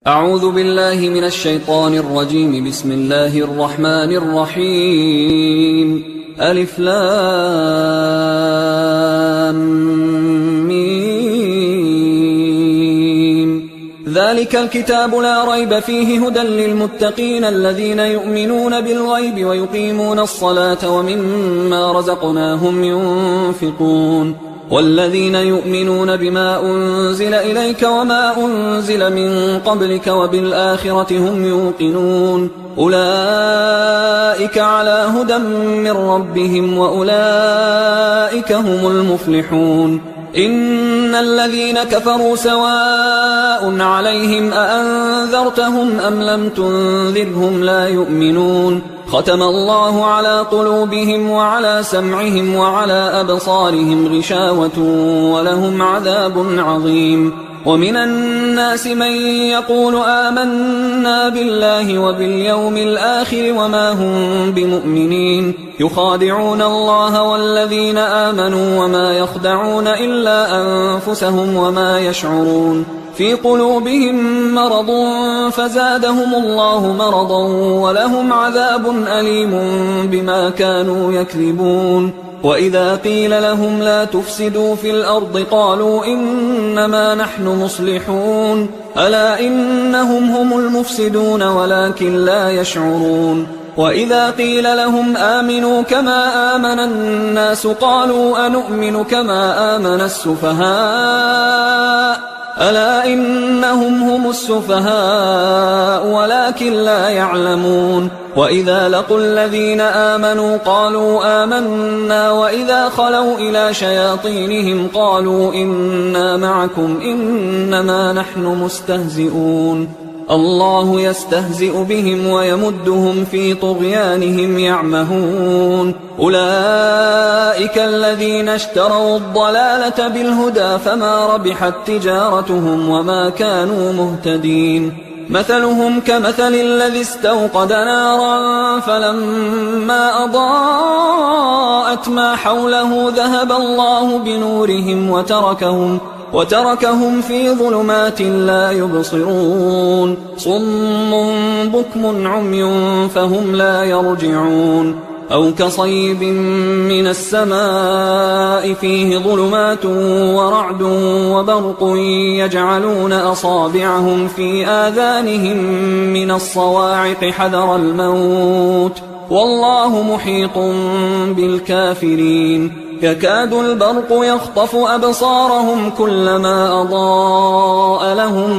أعوذ بالله من الشيطان الرجيم. بسم الله الرحمن الرحيم. ألف لام ميم. ذلك الكتاب لا ريب فيه هدى للمتقين الذين يؤمنون بالغيب ويقيمون الصلاة ومما رزقناهم ينفقون والذين يؤمنون بما أنزل إليك وما أنزل من قبلك وبالآخرة هم يوقنون أولئك على هدى من ربهم وأولئك هم المفلحون. إن الذين كفروا سواء عليهم أأنذرتهم أم لم تنذرهم لا يؤمنون. ختم الله على قلوبهم وعلى سمعهم وعلى أبصارهم غشاوة ولهم عذاب عظيم. ومن الناس من يقول آمنا بالله وباليوم الآخر وما هم بمؤمنين يخادعون الله والذين آمنوا وما يخدعون إلا أنفسهم وما يشعرون. في قلوبهم مرض فزادهم الله مرضا ولهم عذاب أليم بما كانوا يكذبون. وإذا قيل لهم لا تفسدوا في الأرض قالوا إنما نحن مصلحون ألا إنهم هم المفسدون ولكن لا يشعرون. وإذا قيل لهم آمنوا كما آمن الناس قالوا أنؤمن كما آمن السفهاء ألا إنهم هم السفهاء ولكن لا يعلمون. وإذا لقوا الذين آمنوا قالوا آمنا وإذا خلوا إلى شياطينهم قالوا إنا معكم إنما نحن مستهزئون. الله يستهزئ بهم ويمدهم في طغيانهم يعمهون. أولئك الذين اشتروا الضلالة بالهدى فما ربحت تجارتهم وما كانوا مهتدين. مثلهم كمثل الذي استوقد نارا فلما أضاءت ما حوله ذهب الله بنورهم وتركهم في ظلمات لا يبصرون. صم بكم عمي فهم لا يرجعون. أو كصيب من السماء فيه ظلمات ورعد وبرق يجعلون أصابعهم في آذانهم من الصواعق حذر الموت والله محيط بالكافرين. يكاد البرق يخطف أبصارهم كلما أضاء لهم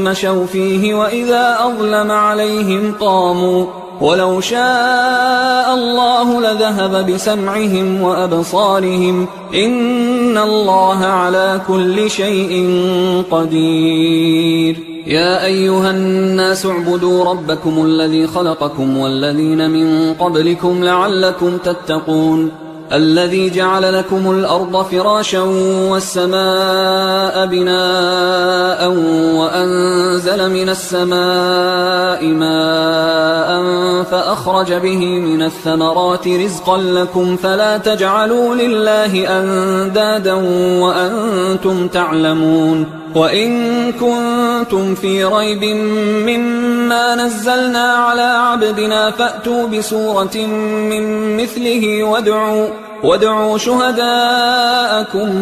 مشوا فيه وإذا أظلم عليهم قاموا ولو شاء الله لذهب بسمعهم وأبصارهم إن الله على كل شيء قدير. يا أيها الناس اعبدوا ربكم الذي خلقكم والذين من قبلكم لعلكم تتقون. الذي جعل لكم الأرض فراشا والسماء بناء وأنزل من السماء ماء فأخرج به من الثمرات رزقا لكم فلا تجعلوا لله أندادا وأنتم تعلمون. وإن كنتم في ريب مما نزلنا على عبدنا فأتوا بسورة من مثله وادعوا شهداءكم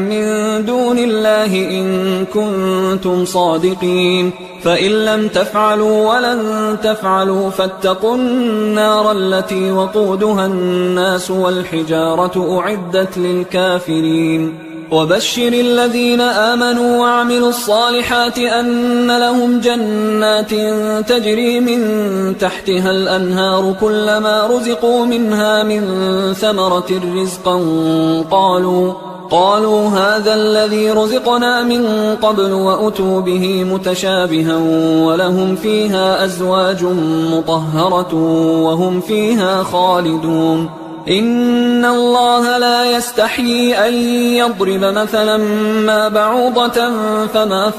من دون الله إن كنتم صادقين. فإن لم تفعلوا ولن تفعلوا فاتقوا النار التي وقودها الناس والحجارة أعدت للكافرين. وبشر الذين آمنوا وعملوا الصالحات أن لهم جنات تجري من تحتها الأنهار كلما رزقوا منها من ثمرة رزقا قالوا هذا الذي رزقنا من قبل وأتوا به متشابها ولهم فيها أزواج مطهرة وهم فيها خالدون. إن الله لا يستحيي أن يضرب مثلا ما بعوضة فما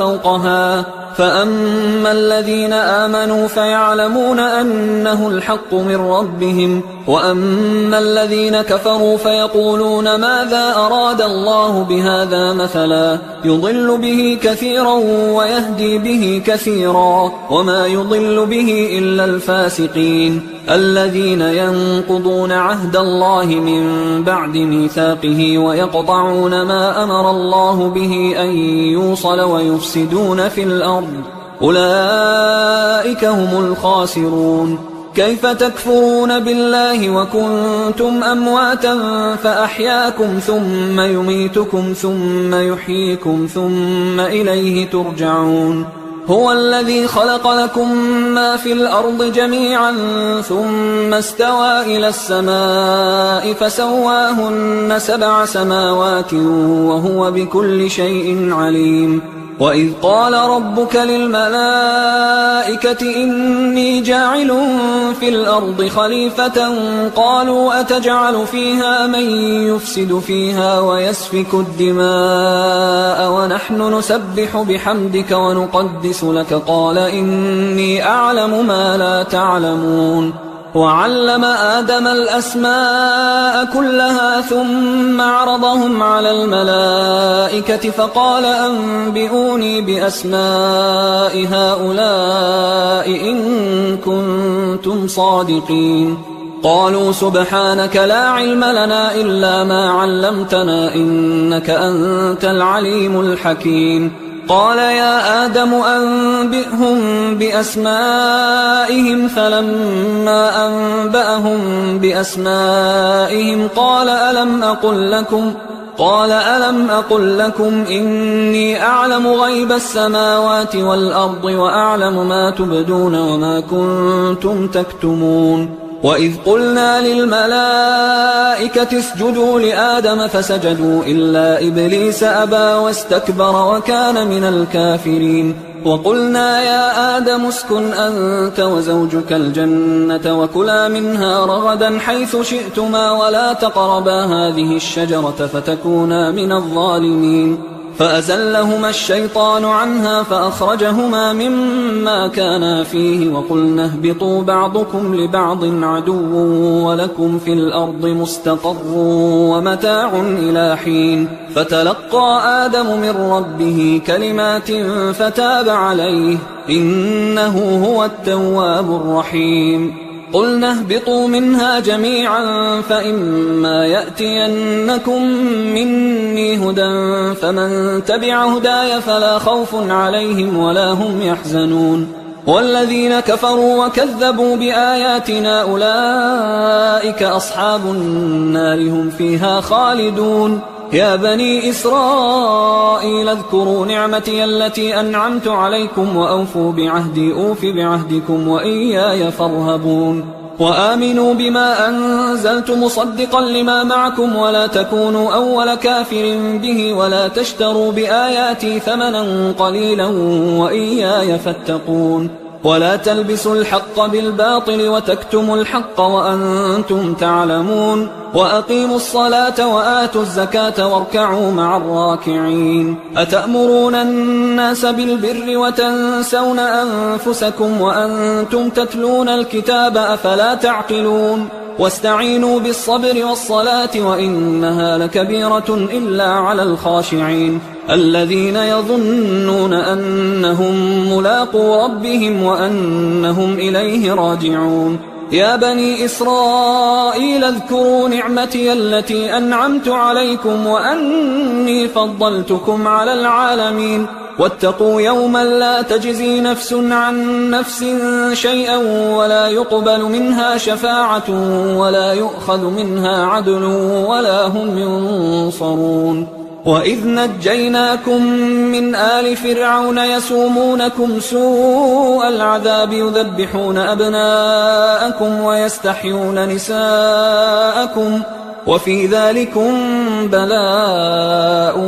فأما الذين آمنوا فيعلمون أنه الحق من ربهم، وأما الذين كفروا فيقولون ماذا أراد الله بهذا مثلا يضل به كثيرا ويهدي به كثيرا، وما يضل به إلا الفاسقين الذين ينقضون عهد الله من بعد ميثاقه ويقطعون ما أمر الله به أن يوصل ويفسدون في الأرض، أولئك هم الخاسرون. كيف تكفرون بالله وكنتم أمواتا فأحياكم ثم يميتكم ثم يحييكم ثم إليه ترجعون. هو الذي خلق لكم ما في الأرض جميعا ثم استوى إلى السماء فسواهن 7 سماوات وهو بكل شيء عليم. وإذ قال ربك للملائكة إني جاعل في الأرض خليفة قالوا أتجعل فيها من يفسد فيها ويسفك الدماء ونحن نسبح بحمدك ونقدس لك قال إني أعلم ما لا تعلمون. وعلم آدم الأسماء كلها ثم عرضهم على الملائكة فقال أنبئوني بأسماء هؤلاء إن كنتم صادقين. قالوا سبحانك لا علم لنا إلا ما علمتنا إنك أنت العليم الحكيم. قال يا آدم أنبئهم بأسمائهم فلما أنبأهم بأسمائهم قال ألم أقل لكم إني أعلم غيب السماوات والأرض وأعلم ما تبدون وما كنتم تكتمون. وإذ قلنا للملائكة اسجدوا لآدم فسجدوا إلا إبليس أبى واستكبر وكان من الكافرين. وقلنا يا آدم اسكن أنت وزوجك الجنة وكلا منها رغدا حيث شئتما ولا تقربا هذه الشجرة فتكونا من الظالمين. فأزلهما الشيطان عنها فأخرجهما مما كانا فيه وقلنا اهبطوا بعضكم لبعض عدو ولكم في الأرض مستقر ومتاع إلى حين. فتلقى آدم من ربه كلمات فتاب عليه إنه هو التواب الرحيم. قلنا اهبطوا منها جميعا فإما يأتينكم مني هدى فمن تبع هداي فلا خوف عليهم ولا هم يحزنون. والذين كفروا وكذبوا بآياتنا أولئك أصحاب النار هم فيها خالدون. يا بني إسرائيل اذكروا نعمتي التي أنعمت عليكم وأوفوا بعهدي أوف بعهدكم وإياي فارهبون. وآمنوا بما أنزلت مصدقا لما معكم ولا تكونوا أول كافر به ولا تشتروا بآياتي ثمنا قليلا وإياي فاتقون. ولا تلبسوا الحق بالباطل وتكتموا الحق وأنتم تعلمون. وأقيموا الصلاة وآتوا الزكاة واركعوا مع الراكعين. أتأمرون الناس بالبر وتنسون أنفسكم وأنتم تتلون الكتاب أفلا تعقلون. واستعينوا بالصبر والصلاة وإنها لكبيرة إلا على الخاشعين الذين يظنون أنهم ملاقو ربهم وأنهم إليه راجعون. يا بني إسرائيل اذكروا نعمتي التي أنعمت عليكم وأني فضلتكم على العالمين. واتقوا يوما لا تجزي نفس عن نفس شيئا ولا يقبل منها شفاعة ولا يؤخذ منها عدل ولا هم ينصرون. وإذ نجيناكم من آل فرعون يسومونكم سوء العذاب يذبحون أبناءكم ويستحيون نساءكم وفي ذلكم بلاء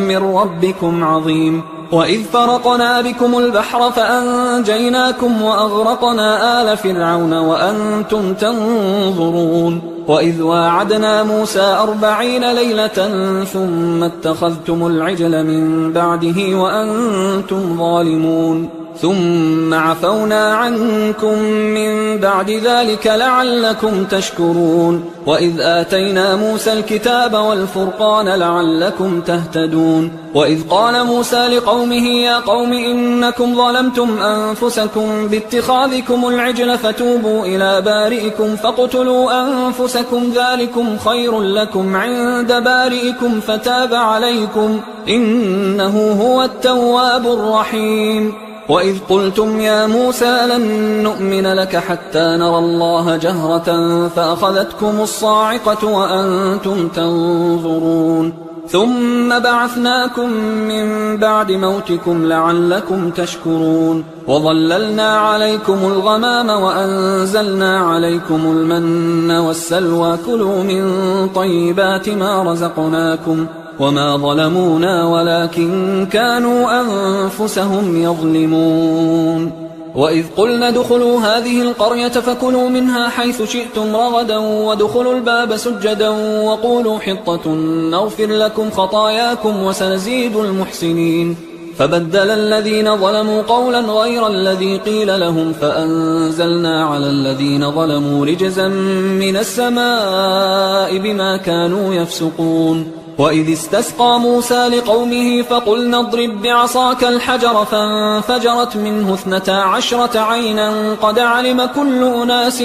من ربكم عظيم. وإذ فرقنا بكم البحر فأنجيناكم وأغرقنا آل فرعون وأنتم تنظرون. وإذ واعدنا موسى 40 ليلة ثم اتخذتم العجل من بعده وأنتم ظالمون. ثم عفونا عنكم من بعد ذلك لعلكم تشكرون وإذ آتينا موسى الكتاب والفرقان لعلكم تهتدون وإذ قال موسى لقومه يا قوم إنكم ظلمتم أنفسكم باتخاذكم العجل فتوبوا إلى بارئكم فاقتلوا أنفسكم ذلكم خير لكم عند بارئكم فتاب عليكم إنه هو التواب الرحيم وإذ قلتم يا موسى لن نؤمن لك حتى نرى الله جهرة فأخذتكم الصاعقة وأنتم تنظرون ثم بعثناكم من بعد موتكم لعلكم تشكرون وظللنا عليكم الغمام وأنزلنا عليكم المن والسلوى كلوا من طيبات ما رزقناكم وما ظلمونا ولكن كانوا أنفسهم يظلمون وإذ قلنا ادخلوا هذه القرية فكلوا منها حيث شئتم رغدا وادخلوا الباب سجدا وقولوا حطة نغفر لكم خطاياكم وسنزيد المحسنين فبدل الذين ظلموا قولا غير الذي قيل لهم فأنزلنا على الذين ظلموا رجزا من السماء بما كانوا يفسقون وإذ استسقى موسى لقومه فقلنا اضرب بعصاك الحجر فانفجرت منه 12 عينا قد علم كل أناس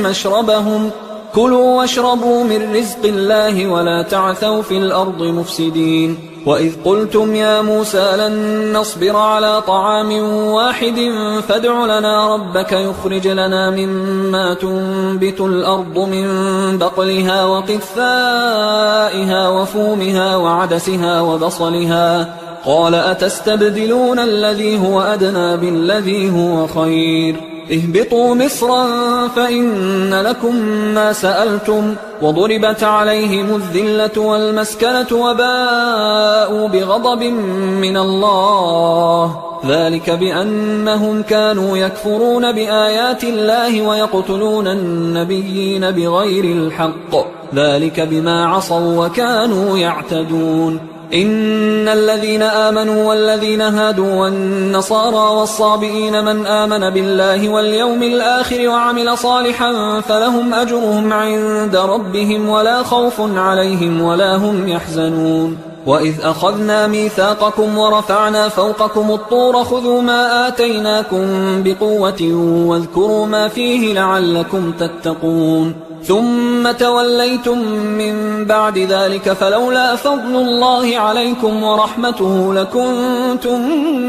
مشربهم كلوا واشربوا من رزق الله ولا تعثوا في الأرض مفسدين وإذ قلتم يا موسى لن نصبر على طعام واحد فادع لنا ربك يخرج لنا مما تنبت الأرض من بقلها وقثائها وفومها وعدسها وبصلها قال أتستبدلون الذي هو أدنى بالذي هو خير اهبطوا مصرا فإن لكم ما سألتم وضربت عليهم الذلة والمسكنة وباءوا بغضب من الله ذلك بأنهم كانوا يكفرون بآيات الله ويقتلون النبيين بغير الحق ذلك بما عصوا وكانوا يعتدون إن الذين آمنوا والذين هادوا والنصارى والصابئين من آمن بالله واليوم الآخر وعمل صالحا فلهم أجرهم عند ربهم ولا خوف عليهم ولا هم يحزنون وإذ أخذنا ميثاقكم ورفعنا فوقكم الطور خذوا ما آتيناكم بقوة واذكروا ما فيه لعلكم تتقون ثم توليتم من بعد ذلك فلولا فضل الله عليكم ورحمته لكنتم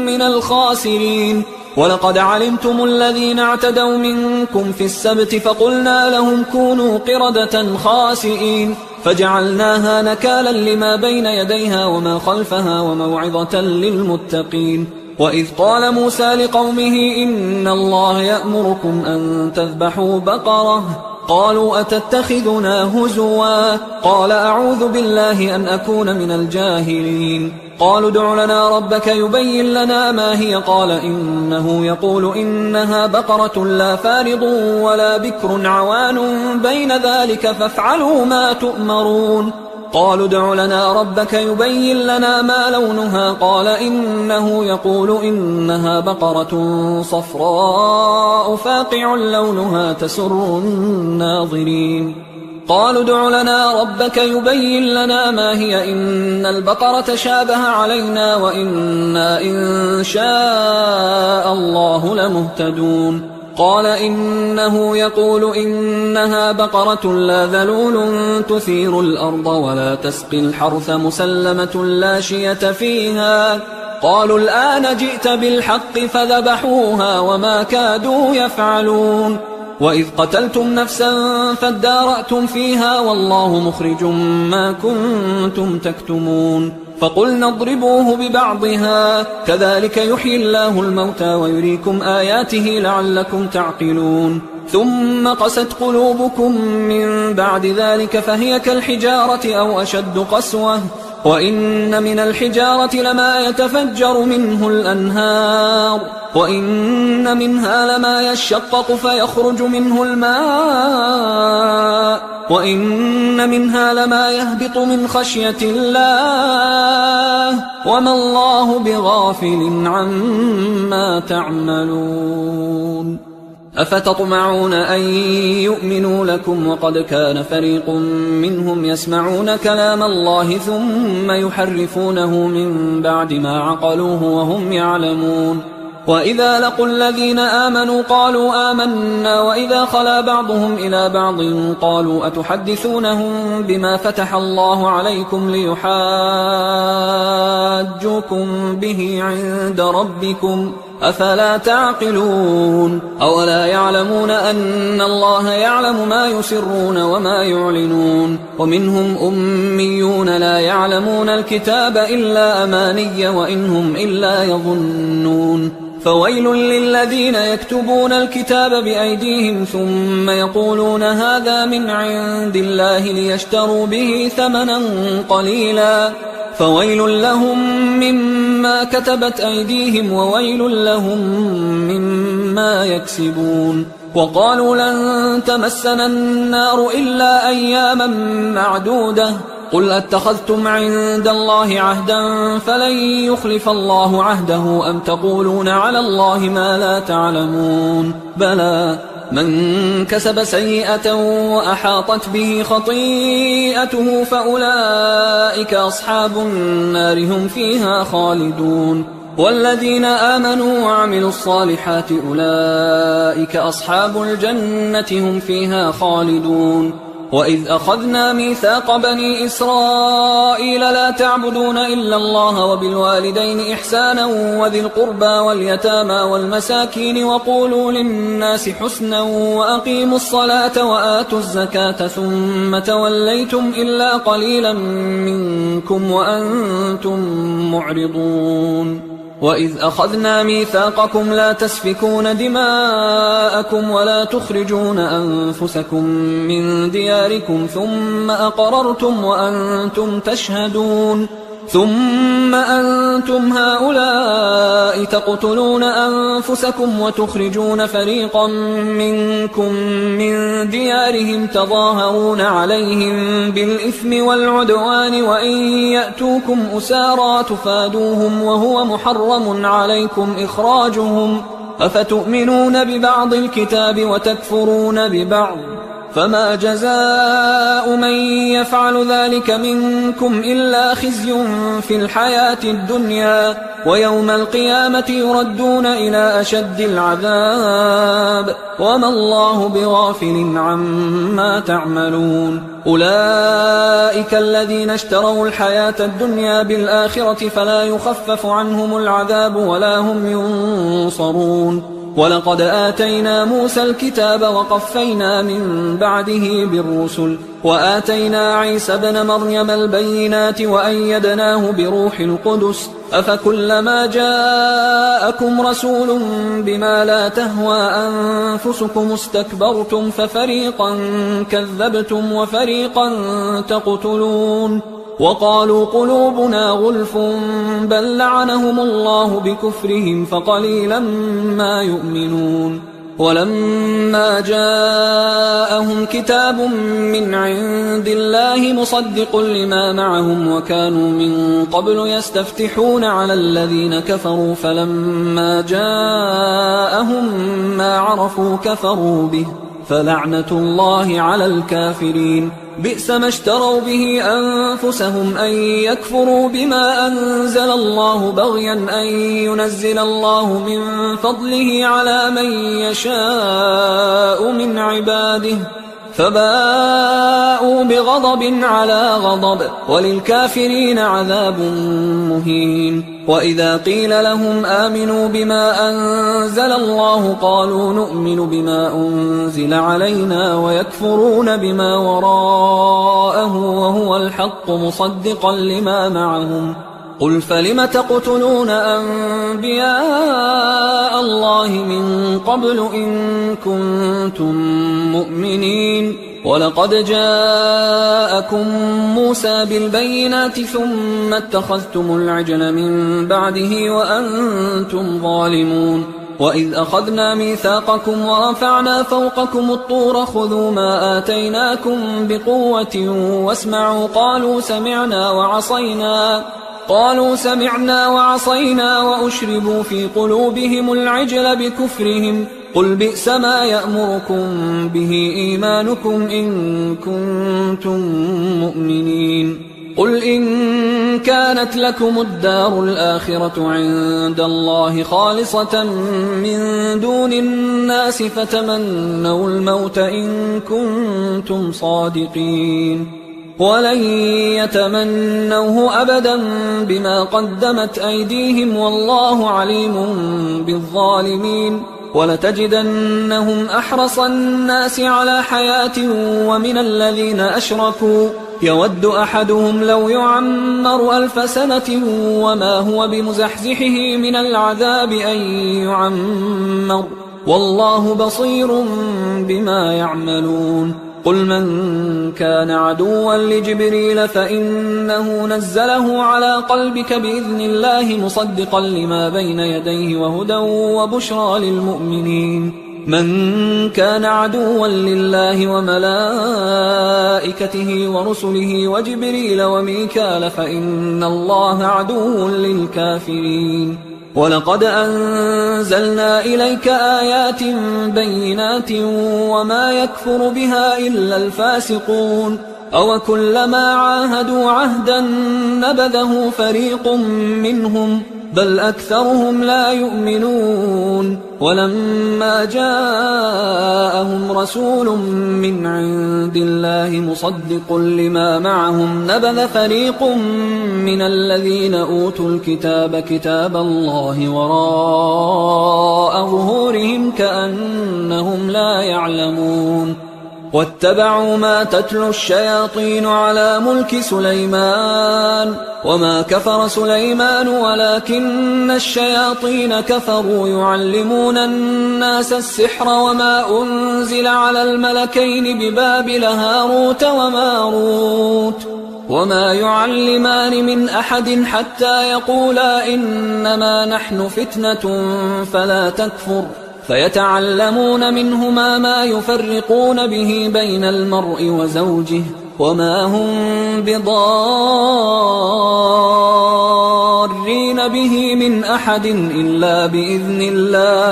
من الخاسرين ولقد علمتم الذين اعتدوا منكم في السبت فقلنا لهم كونوا قردة خاسئين فجعلناها نكالا لما بين يديها وما خلفها وموعظة للمتقين وإذ قال موسى لقومه إن الله يأمركم أن تذبحوا بقرة قالوا أتتخذنا هزوا قال أعوذ بالله أن أكون من الجاهلين قالوا ادع لنا ربك يبين لنا ما هي قال إنه يقول إنها بقرة لا فارض ولا بكر عوان بين ذلك فافعلوا ما تؤمرون قالوا ادع لنا ربك يبين لنا ما لونها قال إنه يقول إنها بقرة صفراء فاقع لونها تسر الناظرين قالوا ادع لنا ربك يبين لنا ما هي إن البقرة شابه علينا وإنا إن شاء الله لمهتدون قال إنه يقول إنها بقرة لا ذلول تثير الأرض ولا تسقي الحرث مسلمة لا شية فيها قالوا الآن جئت بالحق فذبحوها وما كادوا يفعلون وإذ قتلتم نفسا فادارأتم فيها والله مخرج ما كنتم تكتمون فقلنا اضربوه ببعضها كذلك يحيي الله الموتى ويريكم آياته لعلكم تعقلون ثم قست قلوبكم من بعد ذلك فهي كالحجارة أو أشد قسوة وإن من الحجارة لما يتفجر منه الأنهار وإن منها لما يشقق فيخرج منه الماء وإن منها لما يهبط من خشية الله وما الله بغافل عما تعملون أفتطمعون أن يؤمنوا لكم وقد كان فريق منهم يسمعون كلام الله ثم يحرفونه من بعد ما عقلوه وهم يعلمون وإذا لقوا الذين آمنوا قالوا آمنا وإذا خلا بعضهم إلى بعض قالوا أتحدثونهم بما فتح الله عليكم ليحاجوكم به عند ربكم أفلا تعقلون أولا يعلمون أن الله يعلم ما يسرون وما يعلنون ومنهم أميون لا يعلمون الكتاب إلا أماني وإنهم إلا يظنون فويل للذين يكتبون الكتاب بأيديهم ثم يقولون هذا من عند الله ليشتروا به ثمنا قليلا فويل لهم مما كتبت أيديهم وويل لهم مما يكسبون وقالوا لن تمسنا النار إلا أياما معدودة قل أتخذتم عند الله عهدا فلن يخلف الله عهده أم تقولون على الله ما لا تعلمون بلى من كسب سيئة وأحاطت به خطيئته فأولئك أصحاب النار هم فيها خالدون والذين آمنوا وعملوا الصالحات أولئك أصحاب الجنة هم فيها خالدون وإذ أخذنا ميثاق بني إسرائيل لا تعبدون إلا الله وبالوالدين إحسانا وذي القربى واليتامى والمساكين وقولوا للناس حسنا وأقيموا الصلاة وآتوا الزكاة ثم توليتم إلا قليلا منكم وأنتم معرضون وإذ أخذنا ميثاقكم لا تسفكون دماءكم ولا تخرجون أنفسكم من دياركم ثم أقررتم وأنتم تشهدون ثم أنتم هؤلاء تقتلون أنفسكم وتخرجون فريقا منكم من ديارهم تظاهرون عليهم بالإثم والعدوان وإن يأتوكم أسارى تفادوهم وهو محرم عليكم إخراجهم أفتؤمنون ببعض الكتاب وتكفرون ببعض فما جزاء من يفعل ذلك منكم إلا خزي في الحياة الدنيا ويوم القيامة يردون إلى أشد العذاب وما الله بغافل عما تعملون أولئك الذين اشتروا الحياة الدنيا بالآخرة فلا يخفف عنهم العذاب ولا هم ينصرون ولقد آتينا موسى الكتاب وقفينا من بعده بالرسل وآتينا عيسى ابن مريم البينات وأيدناه بروح القدس أفكلما جاءكم رسول بما لا تهوى أنفسكم استكبرتم ففريقا كذبتم وفريقا تقتلون وقالوا قلوبنا غلف بل لعنهم الله بكفرهم فقليلا ما يؤمنون ولما جاءهم كتاب من عند الله مصدق لما معهم وكانوا من قبل يستفتحون على الذين كفروا فلما جاءهم ما عرفوا كفروا به فلعنة الله على الكافرين بئس ما اشتروا به أنفسهم أن يكفروا بما أنزل الله بغيا أن ينزل الله من فضله على من يشاء من عباده فباءوا بغضب على غضب وللكافرين عذاب مهين وإذا قيل لهم آمنوا بما أنزل الله قالوا نؤمن بما أنزل علينا ويكفرون بما وراءه وهو الحق مصدقا لما معهم قل فلم تقتلون أنبياء الله من قبل إن كنتم مؤمنين ولقد جاءكم موسى بالبينات ثم اتخذتم العجل من بعده وأنتم ظالمون وإذ أخذنا ميثاقكم ورفعنا فوقكم الطور خذوا ما آتيناكم بقوة واسمعوا قالوا سمعنا وعصينا وأشربوا في قلوبهم العجل بكفرهم قل بئس ما يأمركم به إيمانكم إن كنتم مؤمنين قل إن كانت لكم الدار الآخرة عند الله خالصة من دون الناس فتمنوا الموت إن كنتم صادقين ولن يتمنوه أبدا بما قدمت أيديهم والله عليم بالظالمين ولتجدنهم أحرص الناس على حياة ومن الذين أشركوا يود أحدهم لو يعمر 1000 سنة وما هو بمزحزحه من العذاب أن يعمر والله بصير بما يعملون قل من كان عدوا لجبريل فإنه نزله على قلبك بإذن الله مصدقا لما بين يديه وهدى وبشرى للمؤمنين من كان عدوا لله وملائكته ورسله وجبريل وميكال فإن الله عدو للكافرين ولقد أنزلنا إليك آيات بينات وما يكفر بها إلا الفاسقون أوكلما عاهدوا عهدا نبذه فريق منهم بل أكثرهم لا يؤمنون ولما جاءهم رسول من عند الله مصدق لما معهم نبذ فريق من الذين أوتوا الكتاب كتاب الله وراء ظهورهم كأنهم لا يعلمون واتبعوا ما تتلو الشياطين على ملك سليمان وما كفر سليمان ولكن الشياطين كفروا يعلمون الناس السحر وما أنزل على الملكين ببابل هاروت وماروت وما يعلمان من أحد حتى يقولا إنما نحن فتنة فلا تكفر فيتعلمون منهما ما يفرقون به بين المرء وزوجه وما هم بضارين به من أحد إلا بإذن الله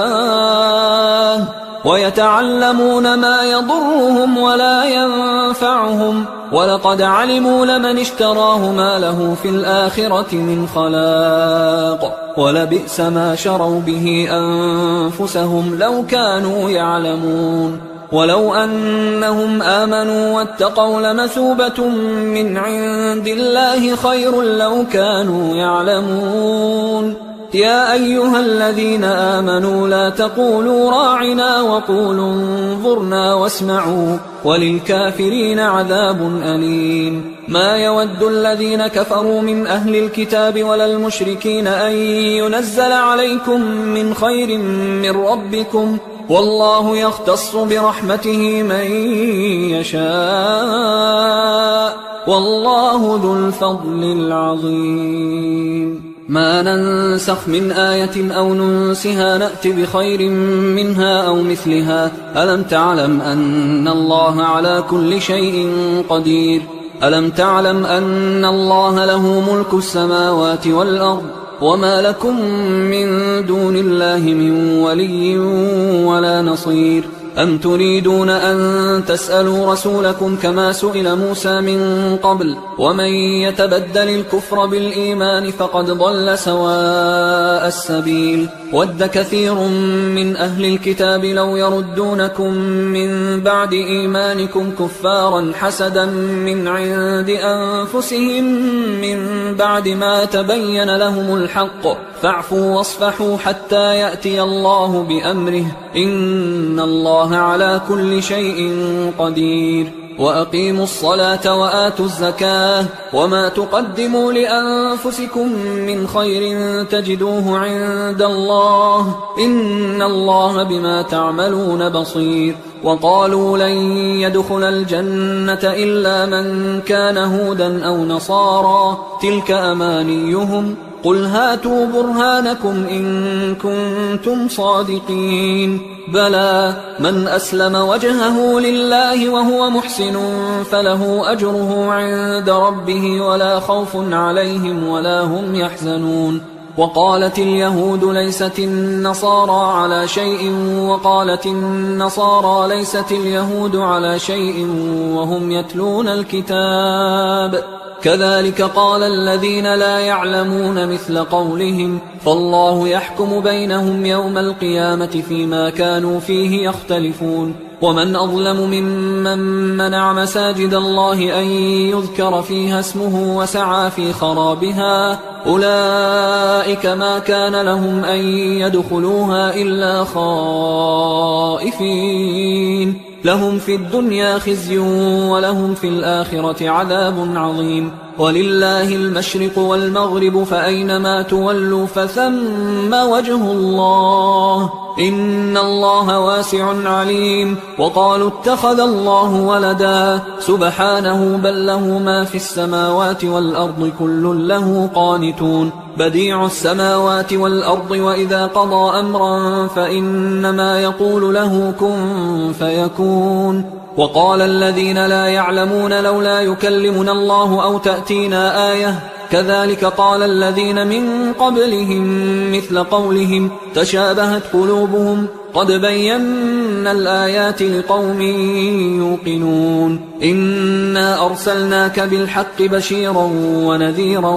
ويتعلمون ما يضرهم ولا ينفعهم ولقد علموا لمن اشتراه ما له في الآخرة من خلاق ولبئس ما شروا به أنفسهم لو كانوا يعلمون ولو أنهم آمنوا واتقوا لمثوبة من عند الله خير لو كانوا يعلمون يا أيها الذين آمنوا لا تقولوا راعنا وقولوا انظرنا واسمعوا وللكافرين عذاب أليم ما يود الذين كفروا من أهل الكتاب ولا المشركين أن ينزل عليكم من خير من ربكم والله يختص برحمته من يشاء والله ذو الفضل العظيم ما ننسخ من آية أو ننسها نأت بخير منها أو مثلها ألم تعلم أن الله على كل شيء قدير ألم تعلم أن الله له ملك السماوات والأرض وما لكم من دون الله من ولي ولا نصير أم تريدون أن تسألوا رسولكم كما سئل موسى من قبل ومن يتبدل الكفر بالإيمان فقد ضل سواء السبيل ود كثير من أهل الكتاب لو يردونكم من بعد إيمانكم كفارا حسدا من عند أنفسهم من بعد ما تبين لهم الحق فاعفوا واصفحوا حتى يأتي الله بأمره إن الله على كل شيء قدير وأقيموا الصلاة وآتوا الزكاة وما تقدموا لأنفسكم من خير تجدوه عند الله إن الله بما تعملون بصير وقالوا لن يدخل الجنة إلا من كان هودا أو نصارى تلك أمانيهم قل هاتوا برهانكم إن كنتم صادقين بلى من أسلم وجهه لله وهو محسن فله أجره عند ربه ولا خوف عليهم ولا هم يحزنون وقالت اليهود ليست النصارى على شيء وقالت النصارى ليست اليهود على شيء وهم يتلون الكتاب كذلك قال الذين لا يعلمون مثل قولهم فالله يحكم بينهم يوم القيامة فيما كانوا فيه يختلفون ومن أظلم ممن منع مساجد الله أن يذكر فيها اسمه وسعى في خرابها أولئك ما كان لهم أن يدخلوها إلا خائفين لهم في الدنيا خزي ولهم في الآخرة عذاب عظيم ولله المشرق والمغرب فأينما تولوا فثم وجه الله إن الله واسع عليم وقالوا اتخذ الله ولدا سبحانه بل له ما في السماوات والأرض كل له قانتون بديع السماوات والأرض وإذا قضى أمرا فإنما يقول له كن فيكون وقال الذين لا يعلمون لولا يكلمنا الله أو تأتينا آية كذلك قال الذين من قبلهم مثل قولهم تشابهت قلوبهم قد بينا الآيات لقوم يوقنون إنا أرسلناك بالحق بشيرا ونذيرا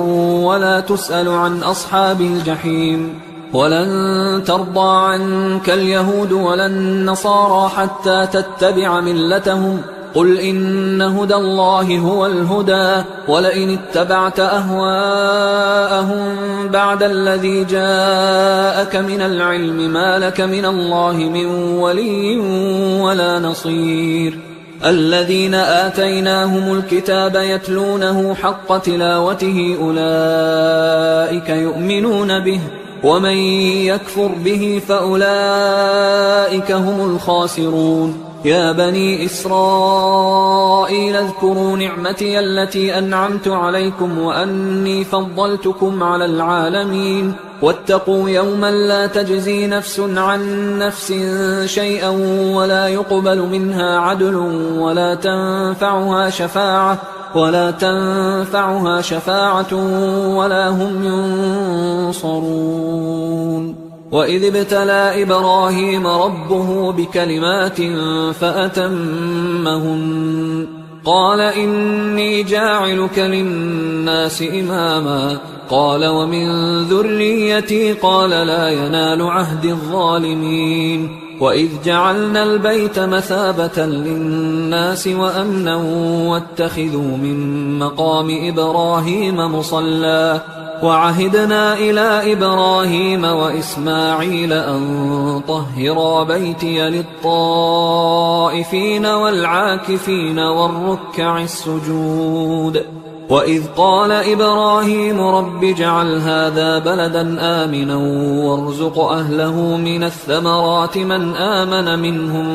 ولا تسأل عن أصحاب الجحيم ولن ترضى عنك اليهود ولا النصارى حتى تتبع ملتهم قل إن هدى الله هو الهدى ولئن اتبعت أهواءهم بعد الذي جاءك من العلم ما لك من الله من ولي ولا نصير الذين آتيناهم الكتاب يتلونه حق تلاوته أولئك يؤمنون به ومن يكفر به فأولئك هم الخاسرون يا بني إسرائيل اذكروا نعمتي التي أنعمت عليكم وأني فضلتكم على العالمين واتقوا يوما لا تجزي نفس عن نفس شيئا ولا يقبل منها عدل ولا تنفعها شفاعة ولا هم ينصرون وإذ ابتلى إبراهيم ربه بكلمات فأتمهن قال إني جاعلك للناس إماما قال ومن ذريتي قال لا ينال عهد الظالمين وإذ جعلنا البيت مثابة للناس وأمنا واتخذوا من مقام إبراهيم مصلى وعهدنا إلى إبراهيم وإسماعيل أن طهرا بيتي للطائفين والعاكفين والركع السجود وإذ قال إبراهيم رب اجعل هذا بلدا آمنا وارزق أهله من الثمرات من آمن منهم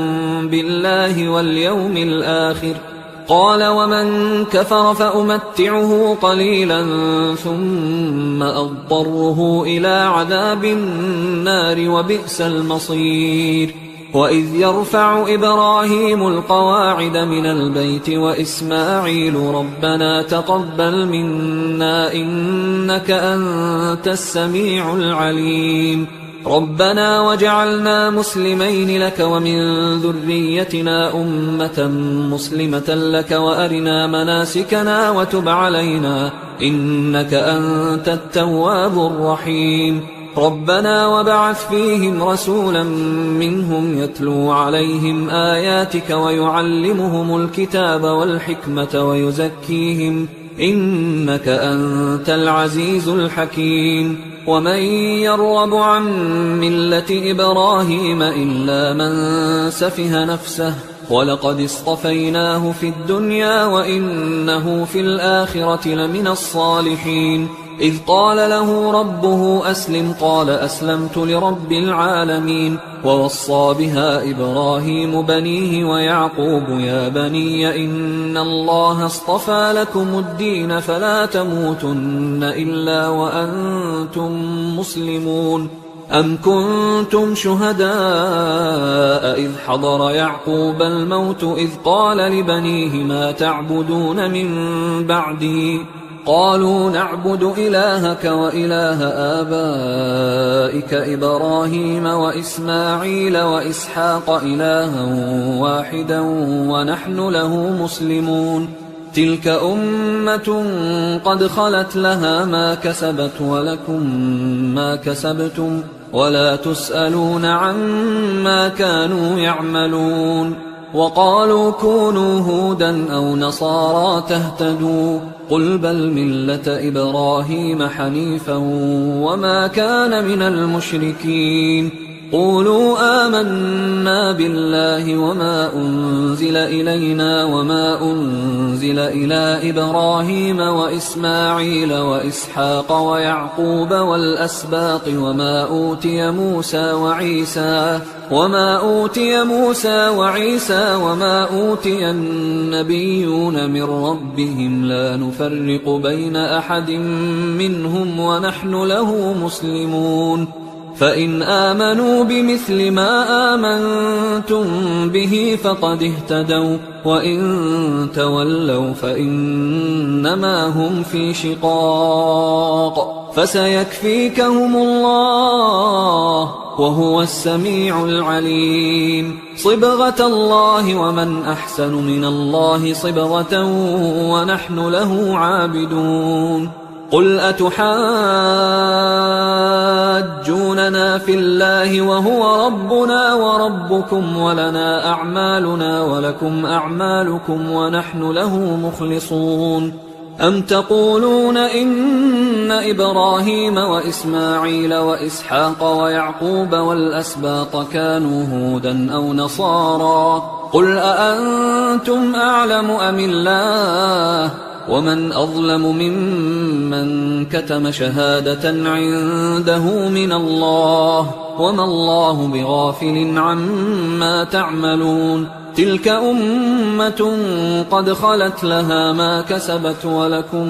بالله واليوم الآخر قال ومن كفر فأمتعه قليلا ثم أضطره إلى عذاب النار وبئس المصير وإذ يرفع إبراهيم القواعد من البيت وإسماعيل ربنا تقبل منا إنك أنت السميع العليم ربنا وجعلنا مسلمين لك ومن ذريتنا أمة مسلمة لك وأرنا مناسكنا وتب علينا إنك أنت التواب الرحيم ربنا وابعث فيهم رسولا منهم يتلو عليهم آياتك ويعلمهم الكتاب والحكمة ويزكيهم إنك أنت العزيز الحكيم ومن يرغب عن ملة إبراهيم إلا من سفه نفسه ولقد اصطفيناه في الدنيا وإنه في الآخرة لمن الصالحين إذ قال له ربه أسلم قال أسلمت لرب العالمين. ووصى بها إبراهيم بنيه ويعقوب يا بني إن الله اصطفى لكم الدين فلا تموتن إلا وأنتم مسلمون. أم كنتم شهداء إذ حضر يعقوب الموت إذ قال لبنيه ما تعبدون من بعدي قالوا نعبد إلهك وإله آبائك إبراهيم وإسماعيل وإسحاق إلها واحدا ونحن له مسلمون. تلك أمة قد خلت لها ما كسبت ولكم ما كسبتم ولا تسألون عما كانوا يعملون. وقالوا كونوا هودا أو نصارى تهتدوا قل بل ملة إبراهيم حنيفا وما كان من المشركين. قولوا آمنا بالله وما أنزل إلينا وما أنزل إلى إبراهيم وإسماعيل وإسحاق ويعقوب والأسباط وما أوتي موسى وعيسى وما أوتي النبيون من ربهم لا نفرق بين أحد منهم ونحن له مسلمون. فإن آمنوا بمثل ما آمنتم به فقد اهتدوا وإن تولوا فإنما هم في شقاق فسيكفيكهم الله وهو السميع العليم. صبغة الله ومن أحسن من الله صبغة ونحن له عابدون. قل أتحاجوننا في الله وهو ربنا وربكم ولنا أعمالنا ولكم أعمالكم ونحن له مخلصون. أم تقولون إن إبراهيم وإسماعيل وإسحاق ويعقوب والأسباط كانوا هودا أو نصارى قل أأنتم أعلم أم الله ومن أظلم ممن كتم شهادة عنده من الله وما الله بغافل عما تعملون. تلك أمة قد خلت لها ما كسبت ولكم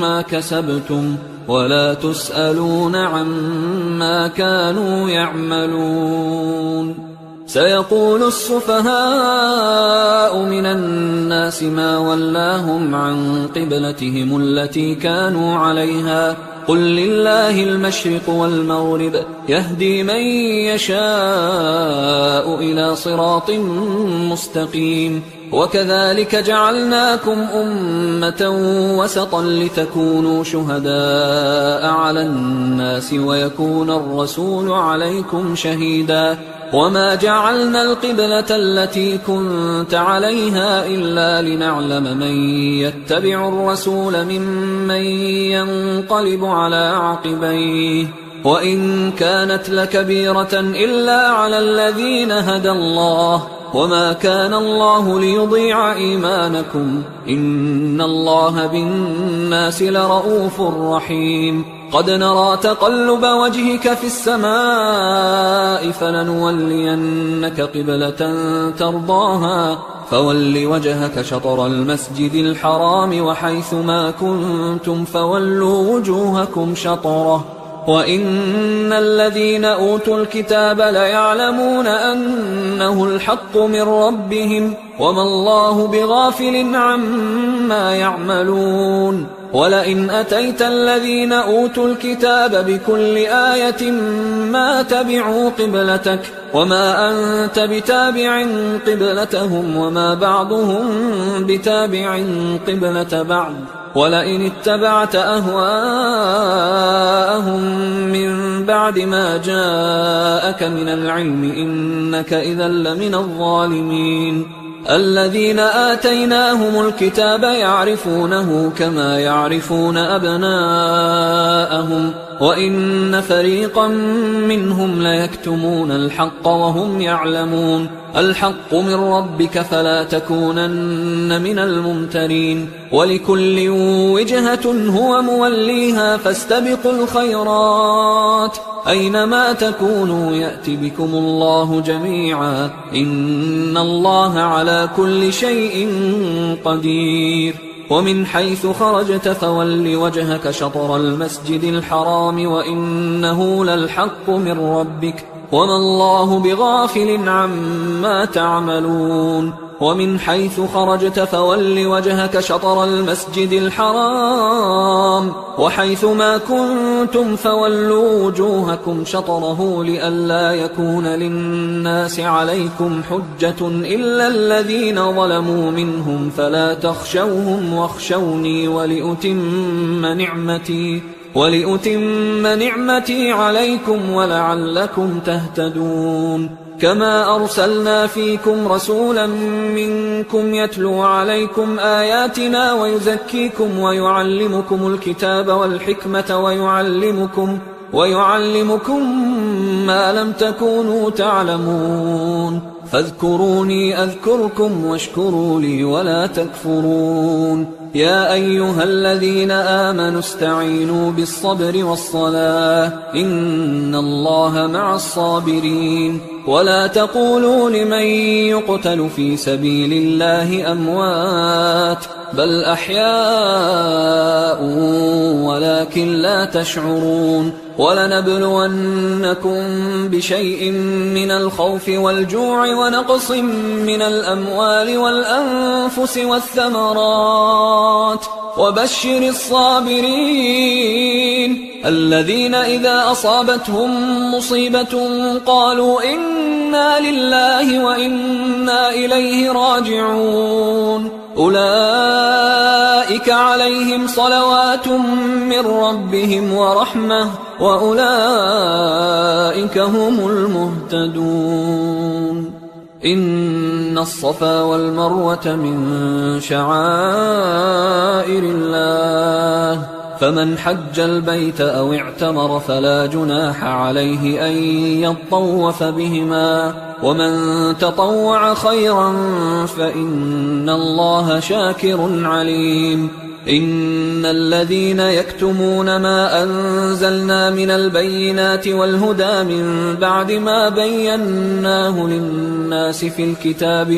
ما كسبتم ولا تسألون عما كانوا يعملون. سيقول السفهاء من الناس ما ولاهم عن قبلتهم التي كانوا عليها قل لله المشرق والمغرب يهدي من يشاء إلى صراط مستقيم. وكذلك جعلناكم أمة وسطا لتكونوا شهداء على الناس ويكون الرسول عليكم شهيدا. وما جعلنا القبلة التي كنت عليها إلا لنعلم من يتبع الرسول ممن ينقلب على عقبيه وإن كانت لكبيرة إلا على الذين هدى الله وما كان الله ليضيع إيمانكم إن الله بالناس لرؤوف رحيم. قد نرى تقلب وجهك في السماء فلنولينك قبلة ترضاها فول وجهك شطر المسجد الحرام وحيث ما كنتم فولوا وجوهكم شطره وإن الذين أوتوا الكتاب ليعلمون أنه الحق من ربهم وما الله بغافل عما يعملون. ولئن أتيت الذين أوتوا الكتاب بكل آية ما تبعوا قبلتك وما أنت بتابع قبلتهم وما بعضهم بتابع قبلة بعض ولئن اتبعت أهواءهم من بعد ما جاءك من العلم إنك إذا لمن الظالمين. الذين آتيناهم الكتاب يعرفونه كما يعرفون أبناءهم وإن فريقا منهم ليكتمون الحق وهم يعلمون الحق من ربك فلا تكونن من الممترين ولكل وجهة هو موليها فاستبقوا الخيرات أينما تكونوا يأت بكم الله جميعا إن الله على كل شيء قدير ومن حيث خرجت فول وجهك شطر المسجد الحرام وإنه للحق من ربك وما الله بغافل عما تعملون ومن حيث خرجت فول وجهك شطر المسجد الحرام وحيث ما كنتم فولوا وجوهكم شطره لئلا يكون للناس عليكم حجة إلا الذين ظلموا منهم فلا تخشوهم واخشوني ولأتم نعمتي عليكم ولعلكم تهتدون كما أرسلنا فيكم رسولا منكم يتلو عليكم آياتنا ويزكيكم ويعلمكم الكتاب والحكمة ويعلمكم ما لم تكونوا تعلمون فاذكروني أذكركم واشكروا لي ولا تكفرون يا أيها الذين آمنوا استعينوا بالصبر والصلاة إن الله مع الصابرين ولا تقولوا لمن يقتل في سبيل الله أموات بل أحياء ولكن لا تشعرون ولنبلونكم بشيء من الخوف والجوع ونقص من الأموال والأنفس والثمرات وبشر الصابرين الذين إذا أصابتهم مصيبة قالوا إنا لله وإنا إليه راجعون أولئك عليهم صلوات من ربهم ورحمة وأولئك هم المهتدون إن الصفا والمروة من شعائر الله فمن حج البيت أو اعتمر فلا جناح عليه أن يطوف بهما ومن تطوع خيرا فإن الله شاكر عليم إن الذين يكتمون ما أنزلنا من البينات والهدى من بعد ما بيناه للناس في الكتاب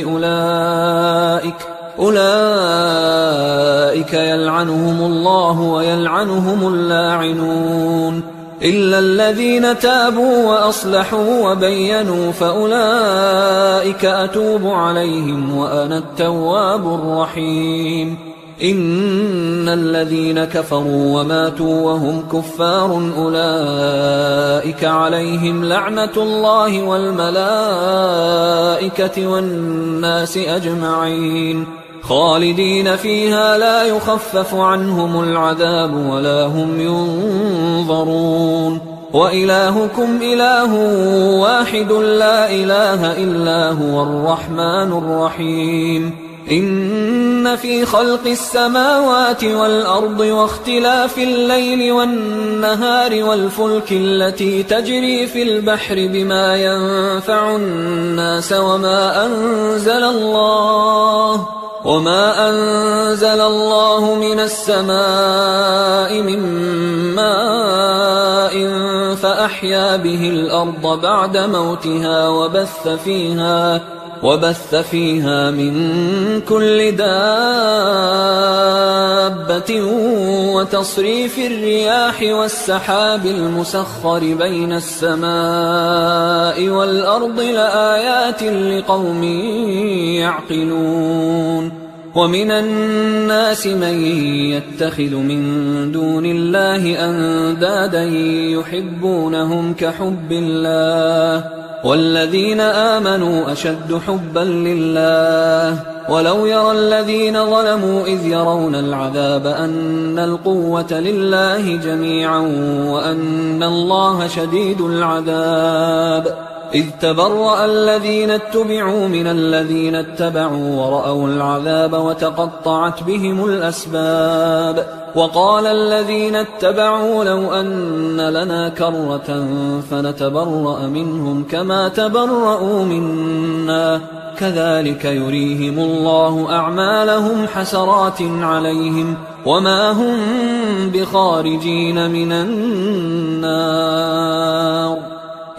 أولئك يلعنهم الله ويلعنهم اللاعنون إلا الذين تابوا وأصلحوا وبينوا فأولئك أتوب عليهم وأنا التواب الرحيم إن الذين كفروا وماتوا وهم كفار أولئك عليهم لعنة الله والملائكة والناس أجمعين خالدين فيها لا يخفف عنهم العذاب ولا هم ينظرون وإلهكم إله واحد لا إله إلا هو الرحمن الرحيم إن في خلق السماوات والأرض واختلاف الليل والنهار والفلك التي تجري في البحر بما ينفع الناس وما أنزل الله من السماء من ماء فأحيا به الأرض بعد موتها وبث فيها من كل دابة وتصريف الرياح والسحاب المسخر بين السماء والأرض لآيات لقوم يعقلون ومن الناس من يتخذ من دون الله أندادا يحبونهم كحب الله والذين آمنوا أشد حبا لله ولو يرى الذين ظلموا إذ يرون العذاب أن القوة لله جميعا وأن الله شديد العذاب إذ تبرأ الذين اتبعوا من الذين اتبعوا ورأوا العذاب وتقطعت بهم الأسباب وقال الذين اتبعوا لو أن لنا كرة فنتبرأ منهم كما تبرأوا منا كذلك يريهم الله أعمالهم حسرات عليهم وما هم بخارجين من النار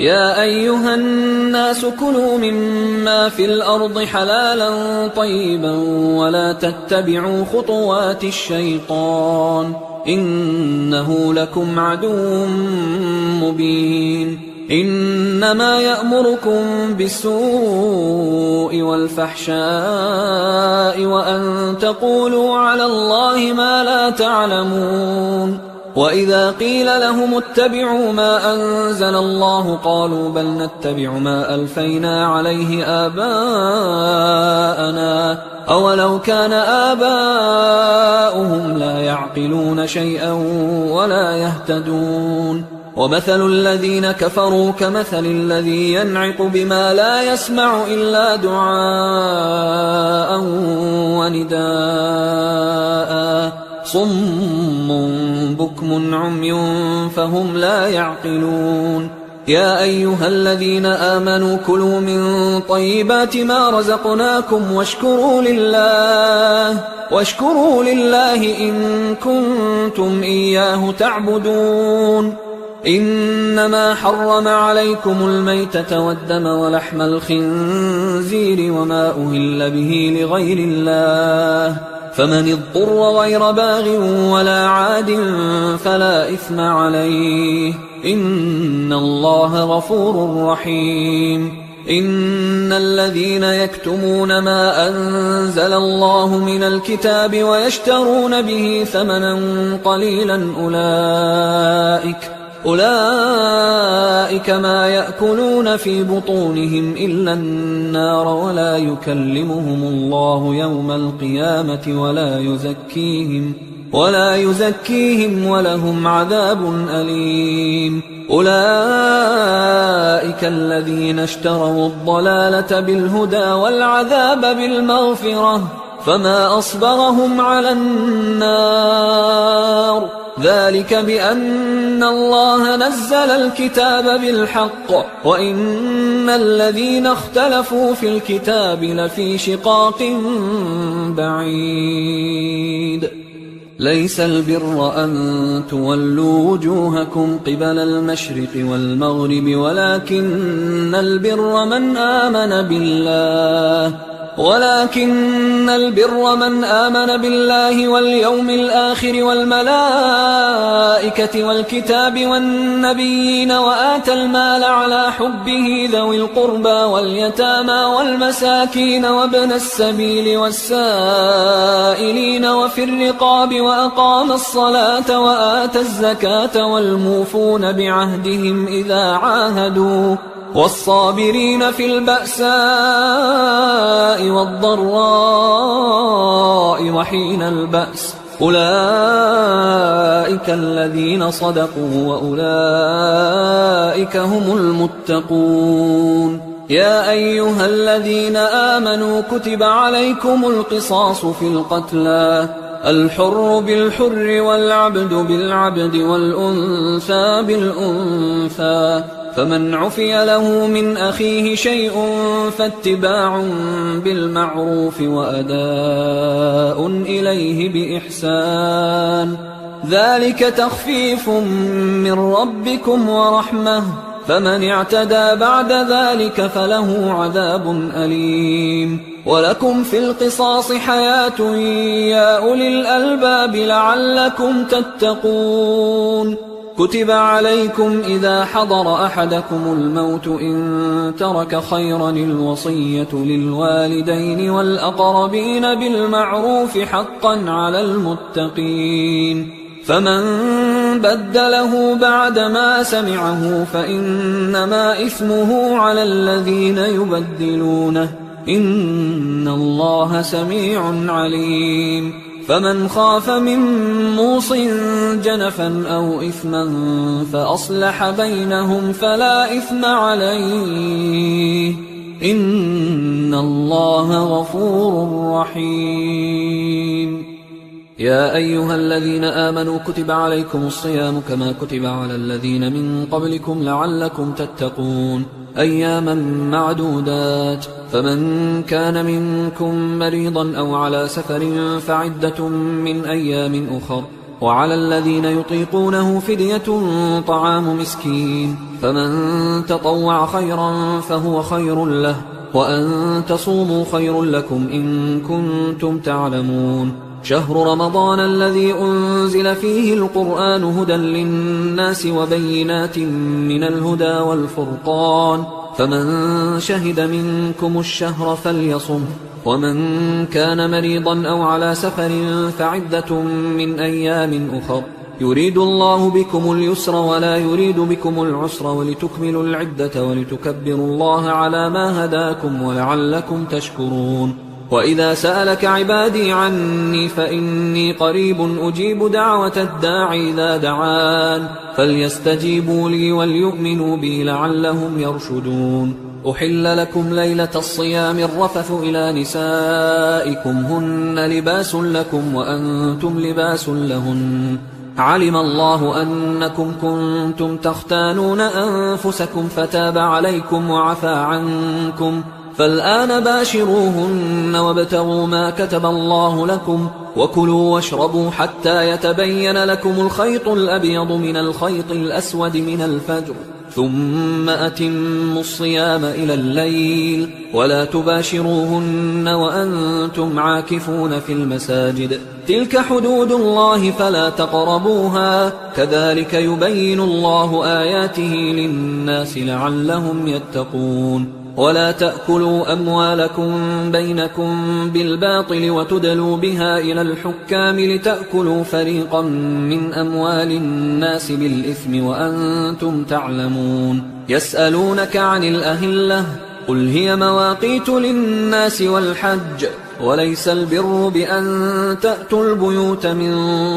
يا أيها الناس كلوا مما في الأرض حلالا طيبا ولا تتبعوا خطوات الشيطان إنه لكم عدو مبين إنما يأمركم بالسوء والفحشاء وأن تقولوا على الله ما لا تعلمون وإذا قيل لهم اتبعوا ما أنزل الله قالوا بل نتبع ما ألفينا عليه آباءنا أولو كان آباؤهم لا يعقلون شيئا ولا يهتدون ومثل الذين كفروا كمثل الذي ينعق بما لا يسمع إلا دعاء ونداء صم بكم عمي فهم لا يعقلون يا أيها الذين آمنوا كلوا من طيبات ما رزقناكم واشكروا لله إن كنتم إياه تعبدون إنما حرم عليكم الميتة والدم ولحم الخنزير وما أهل به لغير الله فمن اضطر غير باغ ولا عاد فلا إثم عليه إن الله غفور رحيم إن الذين يكتمون ما أنزل الله من الكتاب ويشترون به ثمنا قليلا أولئك ما يأكلون في بطونهم إلا النار ولا يكلمهم الله يوم القيامة ولا يزكيهم ولهم عذاب أليم أولئك الذين اشتروا الضلالة بالهدى والعذاب بالمغفرة فما أصبرهم على النار ذلك بأن الله نزل الكتاب بالحق وإن الذين اختلفوا في الكتاب لفي شقاق بعيد ليس البر أن تولوا وجوهكم قبل المشرق والمغرب ولكن البر من آمن بالله واليوم الآخر والملائكة والكتاب والنبيين وآتى المال على حبه ذوي القربى واليتامى والمساكين وابن السبيل والسائلين وفي الرقاب وأقام الصلاة وآتى الزكاة والموفون بعهدهم إذا عاهدوا والصابرين في البأساء والضراء وحين البأس أولئك الذين صدقوا وأولئك هم المتقون يا أيها الذين آمنوا كتب عليكم القصاص في القتلى الحر بالحر والعبد بالعبد والأنثى بالأنثى فمن عفي له من أخيه شيء فاتباع بالمعروف وأداء إليه بإحسان ذلك تخفيف من ربكم ورحمة فمن اعتدى بعد ذلك فله عذاب أليم ولكم في القصاص حياة يا أولي الألباب لعلكم تتقون كتب عليكم إذا حضر أحدكم الموت إن ترك خيرا الوصية للوالدين والأقربين بالمعروف حقا على المتقين فمن بدله بعدما سمعه فإنما إثمه على الذين يبدلونه إن الله سميع عليم فمن خاف من موص جنفا أو إثما فأصلح بينهم فلا إثم عليه إن الله غفور رحيم. يا أيها الذين آمنوا كتب عليكم الصيام كما كتب على الذين من قبلكم لعلكم تتقون أياما معدودات، فمن كان منكم مريضا أو على سفر فعدة من أيام أخر، وعلى الذين يطيقونه فدية طعام مسكين، فمن تطوع خيرا فهو خير له، وأن تصوموا خير لكم إن كنتم تعلمون. شهر رمضان الذي أنزل فيه القرآن هدى للناس وبينات من الهدى والفرقان، فمن شهد منكم الشهر فليصم، ومن كان مريضا أو على سفر فعدة من أيام أخر، يريد الله بكم اليسر ولا يريد بكم العسر ولتكملوا العدة ولتكبروا الله على ما هداكم ولعلكم تشكرون. وإذا سألك عبادي عني فإني قريب أجيب دعوة الداع إذا دعان، فليستجيبوا لي وليؤمنوا بي لعلهم يرشدون. أحل لكم ليلة الصيام الرفث إلى نسائكم هن لباس لكم وأنتم لباس لهن، علم الله أنكم كنتم تختانون أنفسكم فتاب عليكم وعفى عنكم، فالآن باشروهن وابتغوا ما كتب الله لكم، وكلوا واشربوا حتى يتبين لكم الخيط الأبيض من الخيط الأسود من الفجر، ثم أتموا الصيام إلى الليل، ولا تباشروهن وأنتم عاكفون في المساجد، تلك حدود الله فلا تقربوها، كذلك يبين الله آياته للناس لعلهم يتقون. ولا تأكلوا أموالكم بينكم بالباطل وتدلوا بها إلى الحكام لتأكلوا فريقا من أموال الناس بالإثم وأنتم تعلمون. يسألونك عن الأهلة قل هي مواقيت للناس والحج، وليس البر بأن تأتوا البيوت من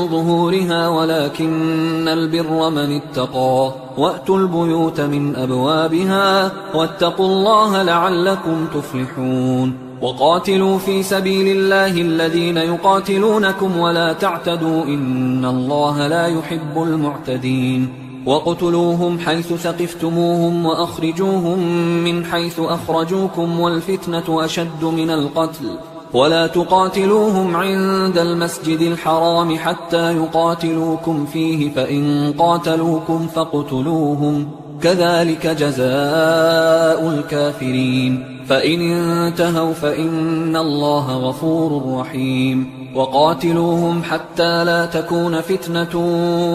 ظهورها ولكن البر من اتقى، وأتوا البيوت من أبوابها واتقوا الله لعلكم تفلحون. وقاتلوا في سبيل الله الذين يقاتلونكم ولا تعتدوا إن الله لا يحب المعتدين. وَاقْتُلُوهُمْ حَيْثُ ثَقِفْتُمُوهُمْ وَأَخْرِجُوهُمْ مِنْ حَيْثُ أَخْرَجُوكُمْ وَالْفِتْنَةُ أَشَدُّ مِنَ الْقَتْلِ وَلَا تُقَاتِلُوهُمْ عِندَ الْمَسْجِدِ الْحَرَامِ حَتَّى يُقَاتِلُوكُمْ فِيهِ فَإِنْ قَاتَلُوكُمْ فَاقْتُلُوهُمْ كَذَلِكَ جَزَاءُ الْكَافِرِينَ فَإِنِ انْتَهَوْا فَإِنَّ اللَّهَ غَفُورٌ رَحِيمٌ. وقاتلوهم حتى لا تكون فتنة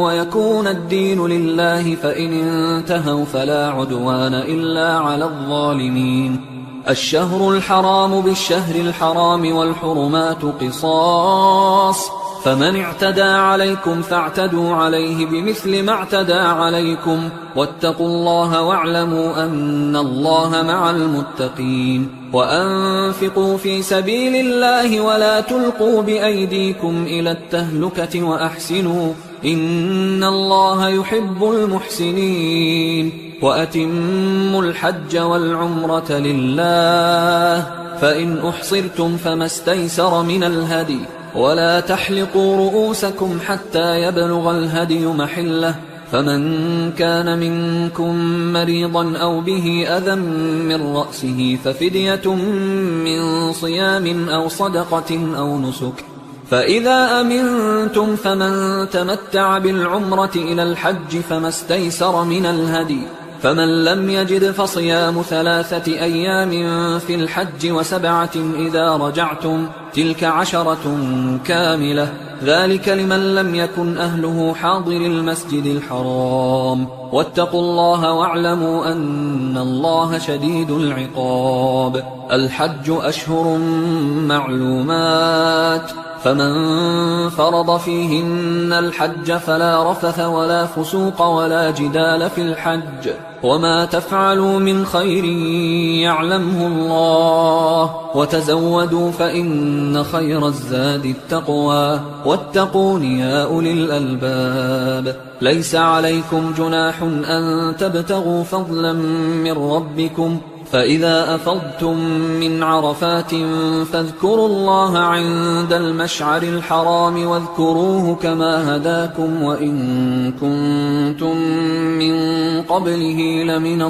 ويكون الدين لله، فإن انتهوا فلا عدوان إلا على الظالمين. الشهر الحرام بالشهر الحرام والحرمات قصاص، فمن اعتدى عليكم فاعتدوا عليه بمثل ما اعتدى عليكم، واتقوا الله واعلموا أن الله مع المتقين. وأنفقوا في سبيل الله ولا تلقوا بأيديكم إلى التهلكة وأحسنوا إن الله يحب المحسنين. وأتموا الحج والعمرة لله، فإن أحصرتم فما استيسر من الهدي، ولا تحلقوا رؤوسكم حتى يبلغ الهدي محله، فمن كان منكم مريضا أو به أذى من رأسه ففدية من صيام أو صدقة أو نسك، فإذا أمنتم فمن تمتع بالعمرة إلى الحج فما استيسر من الهدي، فمن لم يجد فصيام 3 أيام في الحج و7 إذا رجعتم، تلك 10 كاملة، ذلك لمن لم يكن أهله حاضر المسجد الحرام. واتقوا الله واعلموا أن الله شديد العقاب. الحج أشهر معلومات، فمن فرض فيهن الحج فلا رفث ولا فسوق ولا جدال في الحج، وما تفعلوا من خير يعلمه الله، وتزودوا فإن خير الزاد التقوى واتقون يا أولي الألباب. ليس عليكم جناح أن تبتغوا فضلا من ربكم، فإذا أفضتم من عرفات فاذكروا الله عند المشعر الحرام واذكروه كما هداكم وإن كنتم من قبله لمن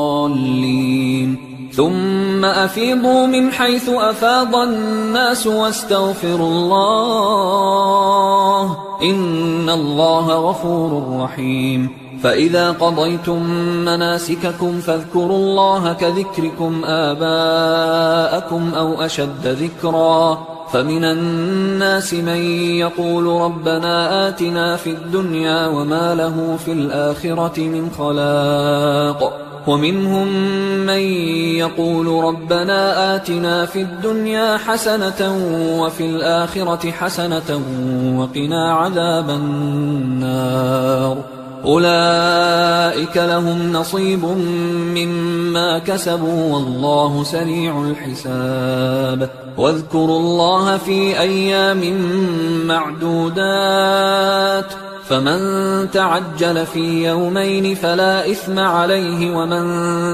الضالين. ثم أفيضوا من حيث أفاض الناس واستغفروا الله إن الله غفور رحيم. فإذا قضيتم مناسككم فاذكروا الله كذكركم آباءكم أو أشد ذكرا. فمن الناس من يقول ربنا آتنا في الدنيا وما له في الآخرة من خلاق، ومنهم من يقول ربنا آتنا في الدنيا حسنة وفي الآخرة حسنة وقنا عذاب النار. أولئك لهم نصيب مما كسبوا والله سريع الحساب. واذكروا الله في أيام معدودات، فمن تعجل في يومين فلا إثم عليه ومن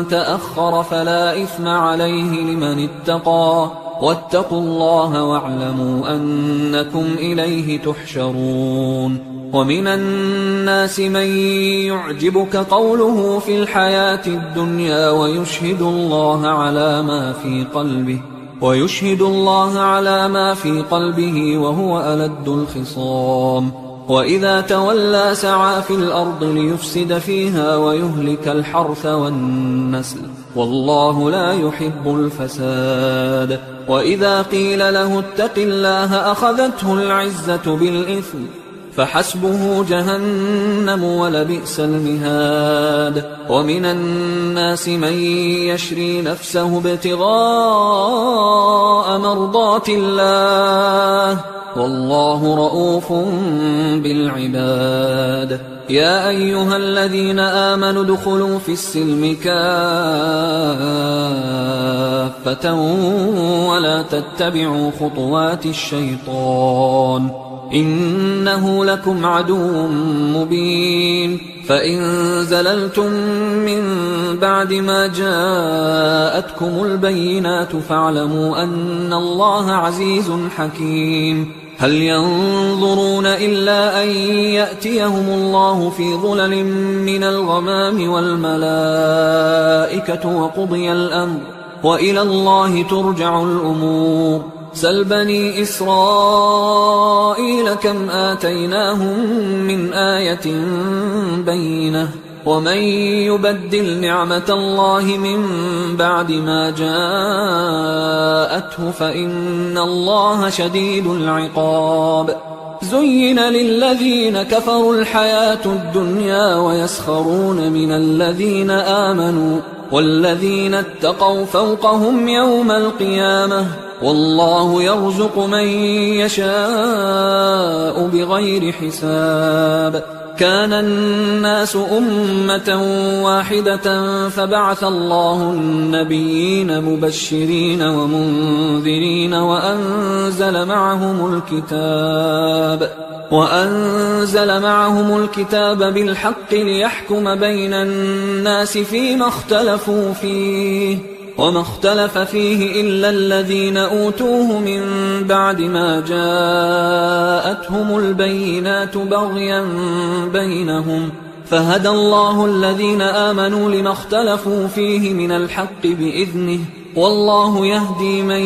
تأخر فلا إثم عليه لمن اتقى. واتقوا الله واعلموا أنكم إليه تحشرون. ومن الناس من يعجبك قوله في الحياة الدنيا ويشهد الله على ما في قلبه وهو ألد الخصام. وإذا تولى سعى في الأرض ليفسد فيها ويهلك الحرث والنسل والله لا يحب الفساد. وإذا قيل له اتق الله أخذته العزة بالإثم فحسبه جهنم ولبئس المهاد. ومن الناس من يشري نفسه ابتغاء مرضات الله والله رؤوف بالعباد. يا أيها الذين آمنوا ادخلوا في السلم كافة ولا تتبعوا خطوات الشيطان إنه لكم عدو مبين. فإن زللتم من بعد ما جاءتكم البينات فاعلموا أن الله عزيز حكيم. هل ينظرون إلا أن يأتيهم الله في ظلل من الغمام والملائكة وقضي الأمر وإلى الله ترجع الأمور. سل بني إسرائيل كم آتيناهم من آية بينة ومن يبدل نعمة الله من بعد ما جاءته فإن الله شديد العقاب. زين للذين كفروا الحياة الدنيا ويسخرون من الذين آمنوا والذين اتقوا فوقهم يوم القيامة والله يرزق من يشاء بغير حساب. كان الناس أمة واحدة فبعث الله النبيين مبشرين ومنذرين وأنزل معهم الكتاب بالحق ليحكم بين الناس فيما اختلفوا فيه وما اختلف فيه إلا الذين أوتوه من بعد ما جاءتهم البينات بغيا بينهم فهدى الله الذين آمنوا لما اختلفوا فيه من الحق بإذنه والله يهدي من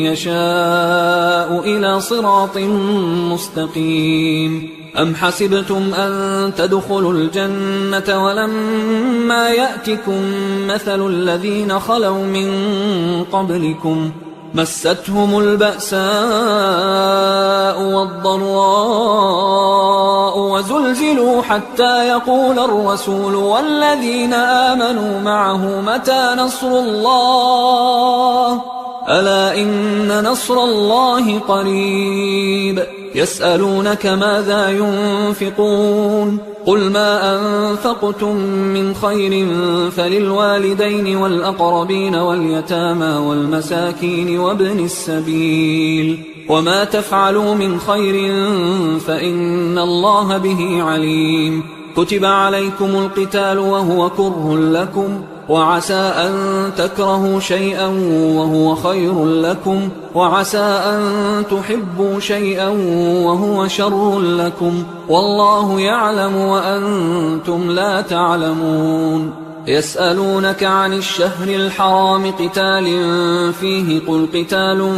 يشاء إلى صراط مستقيم. أم حسبتم أن تدخلوا الجنة ولما يأتكم مثل الذين خلوا من قبلكم مستهم البأساء والضراء وزلزلوا حتى يقول الرسول والذين آمنوا معه متى نصر الله ألا إن نصر الله قريب. يسألونك ماذا ينفقون قل ما أنفقتم من خير فللوالدين والأقربين واليتامى والمساكين وابن السبيل وما تفعلوا من خير فإن الله به عليم كتب عليكم القتال وهو كره لكم وعسى أن تكرهوا شيئا وهو خير لكم وعسى أن تحبوا شيئا وهو شر لكم والله يعلم وأنتم لا تعلمون يسألونك عن الشهر الحرام قتال فيه قل قتال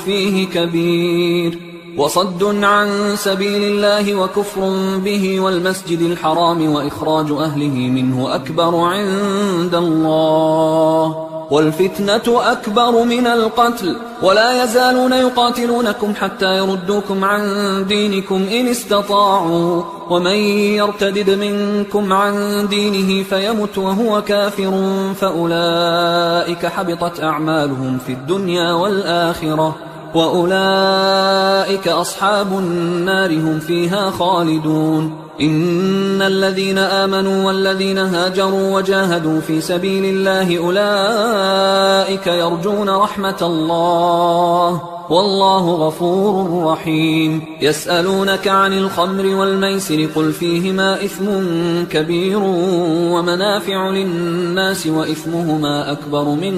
فيه كبير وصد عن سبيل الله وكفر به والمسجد الحرام وإخراج أهله منه أكبر عند الله والفتنة أكبر من القتل ولا يزالون يقاتلونكم حتى يردوكم عن دينكم إن استطاعوا ومن يرتدد منكم عن دينه فيمت وهو كافر فأولئك حبطت أعمالهم في الدنيا والآخرة وأولئك أصحاب النار هم فيها خالدون إن الذين آمنوا والذين هاجروا وجاهدوا في سبيل الله أولئك يرجون رحمة الله والله غفور رحيم يسألونك عن الخمر والميسر قل فيهما إثم كبير ومنافع للناس وإثمهما أكبر من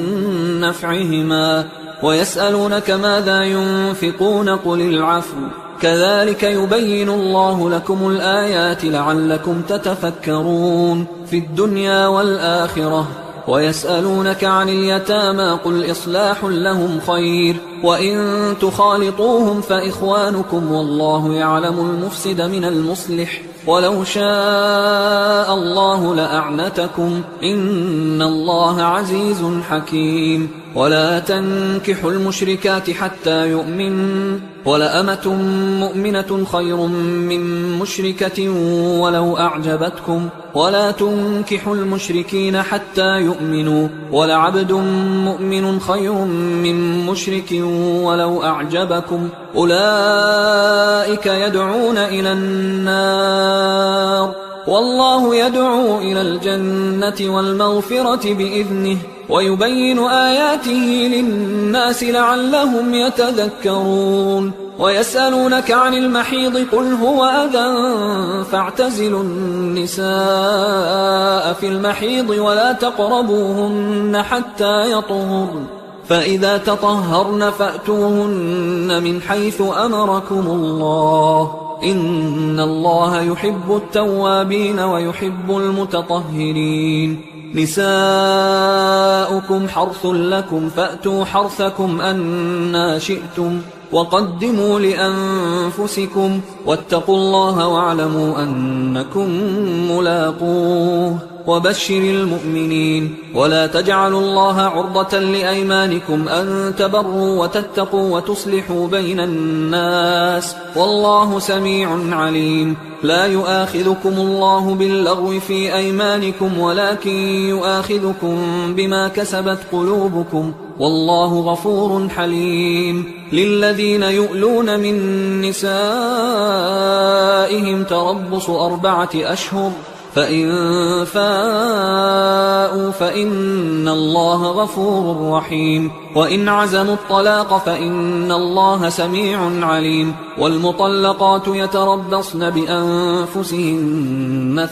نفعهما ويسألونك ماذا ينفقون قل العفو كذلك يبين الله لكم الآيات لعلكم تتفكرون في الدنيا والآخرة ويسألونك عن اليتامى قل إصلاح لهم خير وإن تخالطوهم فإخوانكم والله يعلم المفسد من المصلح ولو شاء الله لأعنتكم إن الله عزيز حكيم ولا تنكحوا المشركات حتى يؤمن ولأمة مؤمنة خير من مشركة ولو أعجبتكم ولا تنكحوا المشركين حتى يؤمنوا ولعبد مؤمن خير من مشرك ولو أعجبكم أولئك يدعون إلى النار والله يدعو إلى الجنة والمغفرة بإذنه ويبين آياته للناس لعلهم يتذكرون ويسألونك عن المحيض قل هو أذى فاعتزلوا النساء في المحيض ولا تقربوهن حتى يطهرن فإذا تطهرن فأتوهن من حيث أمركم الله إن الله يحب التوابين ويحب المتطهرين نساؤكم حرث لكم فأتوا حرثكم أنى شئتم وقدموا لأنفسكم واتقوا الله واعلموا أنكم ملاقوه وبشر المؤمنين ولا تجعلوا الله عرضة لأيمانكم أن تبروا وتتقوا وتصلحوا بين الناس والله سميع عليم لا يؤاخذكم الله باللغو في أيمانكم ولكن يؤاخذكم بما كسبت قلوبكم والله غفور حليم للذين يؤلون من نسائهم تربص 4 أشهر فإن فاءوا فإن الله غفور رحيم وإن عزموا الطلاق فإن الله سميع عليم والمطلقات يتربصن بأنفسهن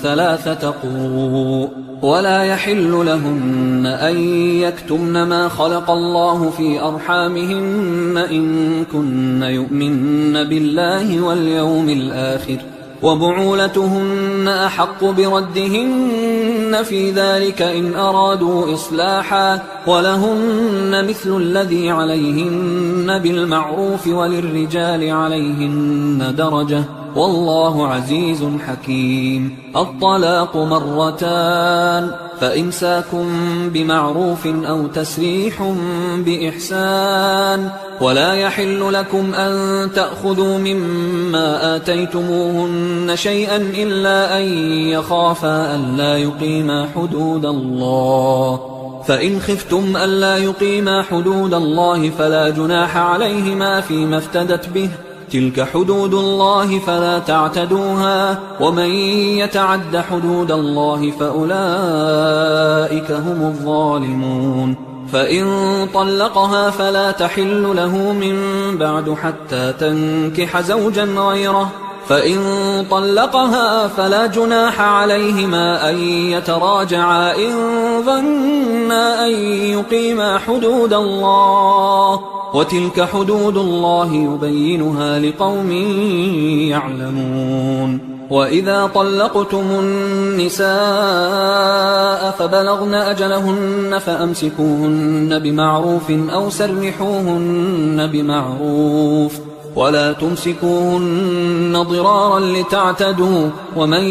3 قروء ولا يحل لهن أن يكتمن ما خلق الله في أرحامهن إن كن يؤمن بالله واليوم الآخر وبعولتهن أحق بردهن في ذلك إن أرادوا إصلاحا ولهن مثل الذي عليهن بالمعروف وللرجال عليهن درجة والله عزيز حكيم الطلاق 2 فإمساك بمعروف أو تسريح بإحسان ولا يحل لكم أن تأخذوا مما آتيتموهن شيئا إلا أن يخافا ألا يقيما حدود الله فإن خفتم ألا يقيما حدود الله فلا جناح عليهما فيما افتدت به تلك حدود الله فلا تعتدوها ومن يتعد حدود الله فأولئك هم الظالمون فإن طلقها فلا تحل له من بعد حتى تنكح زوجا غيره فإن طلقها فلا جناح عليهما أن يتراجعا إن ظنا أن يقيما حدود الله وتلك حدود الله يبينها لقوم يعلمون وإذا طلقتم النساء فبلغن أجلهن فأمسكوهن بمعروف أو سرحوهن بمعروف ولا تمسكوهن ضرارا لتعتدوا ومن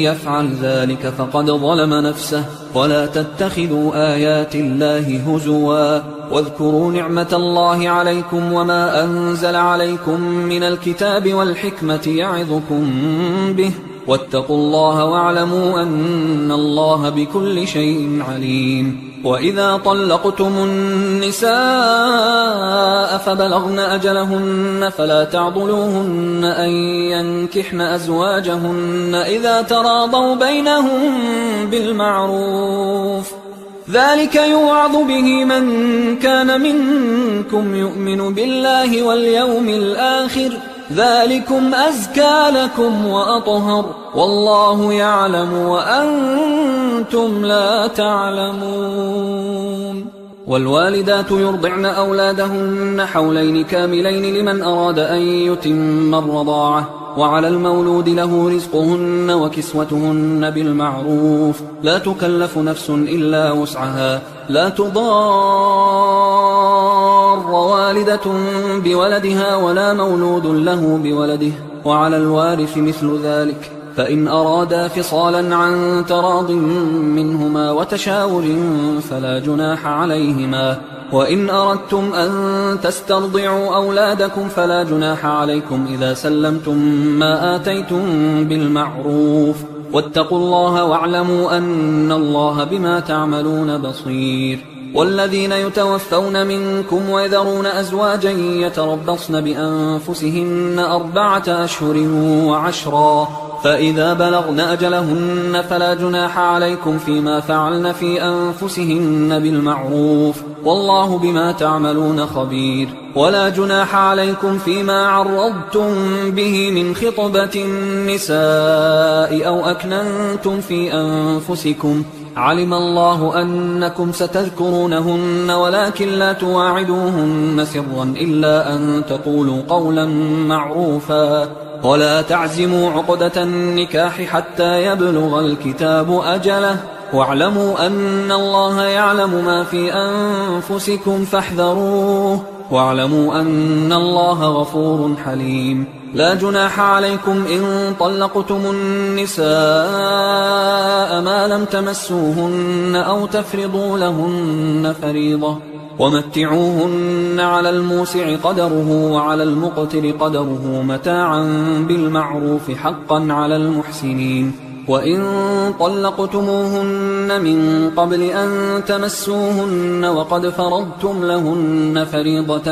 يفعل ذلك فقد ظلم نفسه ولا تتخذوا آيات الله هزوا واذكروا نعمة الله عليكم وما أنزل عليكم من الكتاب والحكمة يعظكم به واتقوا الله واعلموا أن الله بكل شيء عليم وإذا طلقتم النساء فبلغن أجلهن فلا تعضلوهن أن ينكحن أزواجهن إذا تراضوا بينهم بالمعروف ذلك يوعظ به من كان منكم يؤمن بالله واليوم الآخر ذلكم أزكى لكم وأطهر والله يعلم وأنتم لا تعلمون والوالدات يرضعن أولادهن حولين كاملين لمن أراد أن يتم الرضاعة وعلى المولود له رزقهن وكسوتهن بالمعروف لا تكلف نفس إلا وسعها لا تضار والدة بولدها ولا مولود له بولده وعلى الوارث مثل ذلك فإن أرادا فصالا عن تراض منهما وتشاور فلا جناح عليهما وإن أردتم أن تسترضعوا أولادكم فلا جناح عليكم إذا سلمتم ما آتيتم بالمعروف واتقوا الله واعلموا أن الله بما تعملون بصير والذين يتوفون منكم ويذرون أزواجا يتربصن بأنفسهن 4 أشهر وعشرا فإذا بلغن أجلهن فلا جناح عليكم فيما فعلن في أنفسهن بالمعروف والله بما تعملون خبير ولا جناح عليكم فيما عرضتم به من خطبة النساء أو أكننتم في أنفسكم علم الله أنكم ستذكرونهن ولكن لا تواعدوهن سرا إلا أن تقولوا قولا معروفا ولا تعزموا عقدة النكاح حتى يبلغ الكتاب أجله واعلموا أن الله يعلم ما في أنفسكم فاحذروه واعلموا أن الله غفور حليم لا جناح عليكم إن طلقتم النساء ما لم تمسوهن أو تفرضوا لهن فريضة ومتعوهن على الموسع قدره وعلى المقتر قدره متاعا بالمعروف حقا على المحسنين وإن طلقتموهن من قبل أن تمسوهن وقد فرضتم لهن فريضة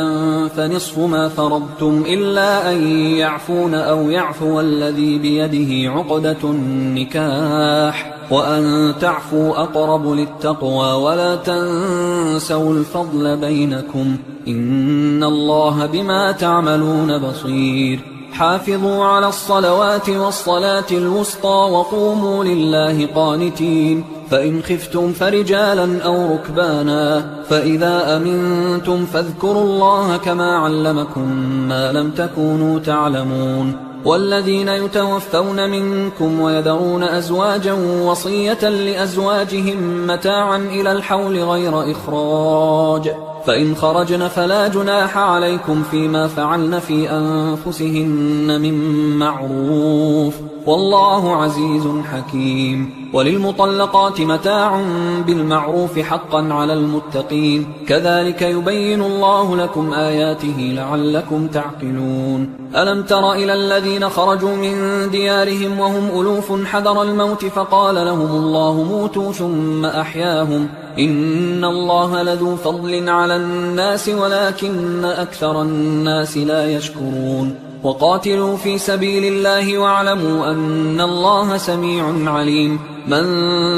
فنصف ما فرضتم إلا أن يعفون أو يعفو الذي بيده عقدة النكاح وأن تعفوا أقرب للتقوى ولا تنسوا الفضل بينكم إن الله بما تعملون بصير حافظوا على الصلوات والصلاة الوسطى وقوموا لله قانتين فإن خفتم فرجالا أو ركبانا فإذا أمنتم فاذكروا الله كما علمكم ما لم تكونوا تعلمون والذين يتوفون منكم ويذرون أزواجا وصية لأزواجهم متاعا إلى الحول غير إخراج فإن خرجن فلا جناح عليكم فيما فعلن في أنفسهن من معروف والله عزيز حكيم وللمطلقات متاع بالمعروف حقا على المتقين كذلك يبين الله لكم آياته لعلكم تعقلون ألم تر إلى الذين خرجوا من ديارهم وهم ألوف حذر الموت فقال لهم الله موتوا ثم أحياهم إن الله لذو فضل على الناس ولكن أكثر الناس لا يشكرون وقاتلوا في سبيل الله واعلموا أن الله سميع عليم من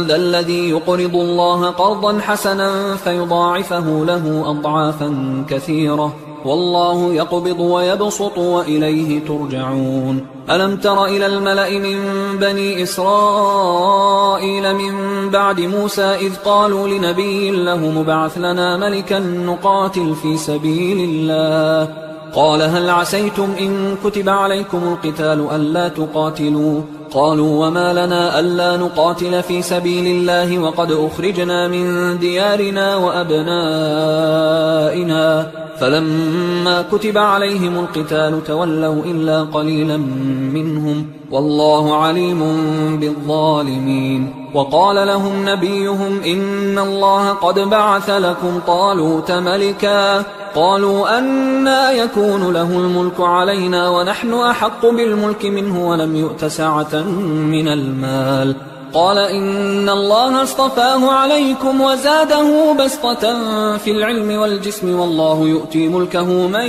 ذا الذي يقرض الله قرضا حسنا فيضاعفه له أضعافا كثيرة والله يقبض ويبسط وإليه ترجعون ألم تر إلى الملأ من بني إسرائيل من بعد موسى إذ قالوا لنبي له مبعث لنا ملكا نقاتل في سبيل الله قال هل عسيتم إن كتب عليكم القتال ألا تقاتلوا قالوا وما لنا ألا نقاتل في سبيل الله وقد أخرجنا من ديارنا وأبنائنا فلما كتب عليهم القتال تولوا إلا قليلا منهم والله عليم بالظالمين وقال لهم نبيهم إن الله قد بعث لكم طالوت ملكا قالوا أنى يكون له الملك علينا ونحن أحق بالملك منه ولم يؤت سعة من المال قال إن الله اصطفاه عليكم وزاده بسطة في العلم والجسم والله يؤتي ملكه من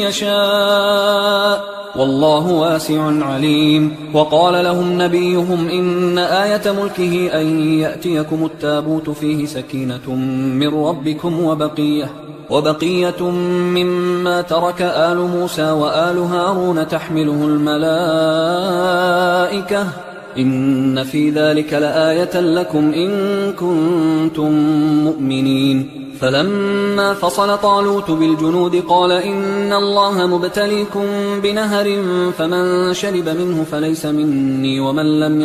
يشاء والله واسع عليم وقال لهم نبيهم إن آية ملكه أن يأتيكم التابوت فيه سكينة من ربكم وبقية مما ترك آل موسى وآل هارون تحمله الملائكة إن في ذلك لآية لكم إن كنتم مؤمنين فلما فصل طالوت بالجنود قال إن الله مبتليكم بنهر فمن شرب منه فليس مني ومن لم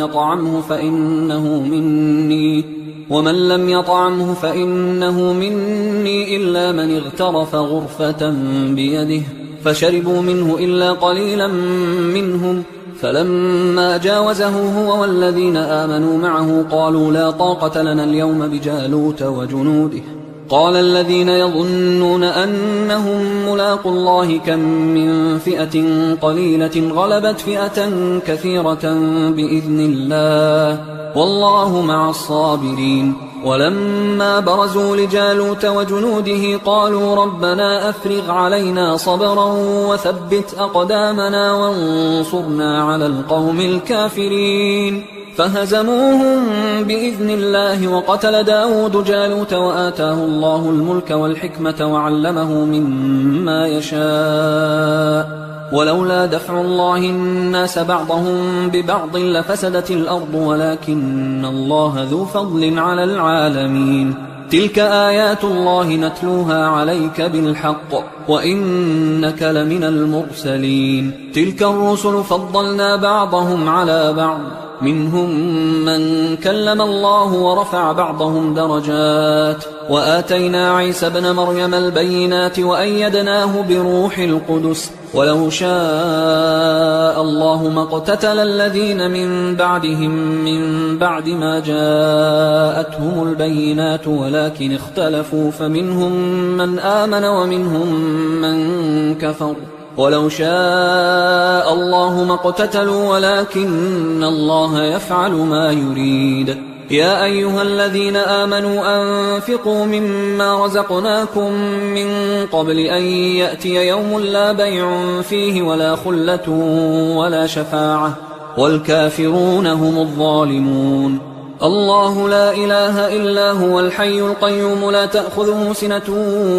يطعمه فإنه مني إلا من اغترف غرفة بيده فشربوا منه إلا قليلا منهم فلما جاوزه هو والذين آمنوا معه قالوا لا طاقة لنا اليوم بجالوت وجنوده قال الذين يظنون أنهم ملاقوا الله كم من فئة قليلة غلبت فئة كثيرة بإذن الله والله مع الصابرين ولما برزوا لجالوت وجنوده قالوا ربنا أفرغ علينا صبرا وثبت أقدامنا وانصرنا على القوم الكافرين فهزموهم بإذن الله وقتل داود جالوت وآتاه الله الملك والحكمة وعلمه مما يشاء ولولا دفع الله الناس بعضهم ببعض لفسدت الأرض ولكن الله ذو فضل على العالمين تلك آيات الله نتلوها عليك بالحق وإنك لمن المرسلين تلك الرسل فضلنا بعضهم على بعض منهم من كلم الله ورفع بعضهم درجات وآتينا عيسى ابن مريم البينات وأيدناه بروح القدس ولو شاء الله ما اقتتل الذين من بعدهم من بعد ما جاءتهم البينات ولكن اختلفوا فمنهم من آمن ومنهم من كفر ولو شاء الله ما اقتتلوا ولكن الله يفعل ما يريد يا أيها الذين آمنوا أنفقوا مما رزقناكم من قبل أن يأتي يوم لا بيع فيه ولا خلة ولا شفاعة والكافرون هم الظالمون الله لا إله إلا هو الحي القيوم لا تأخذه سنة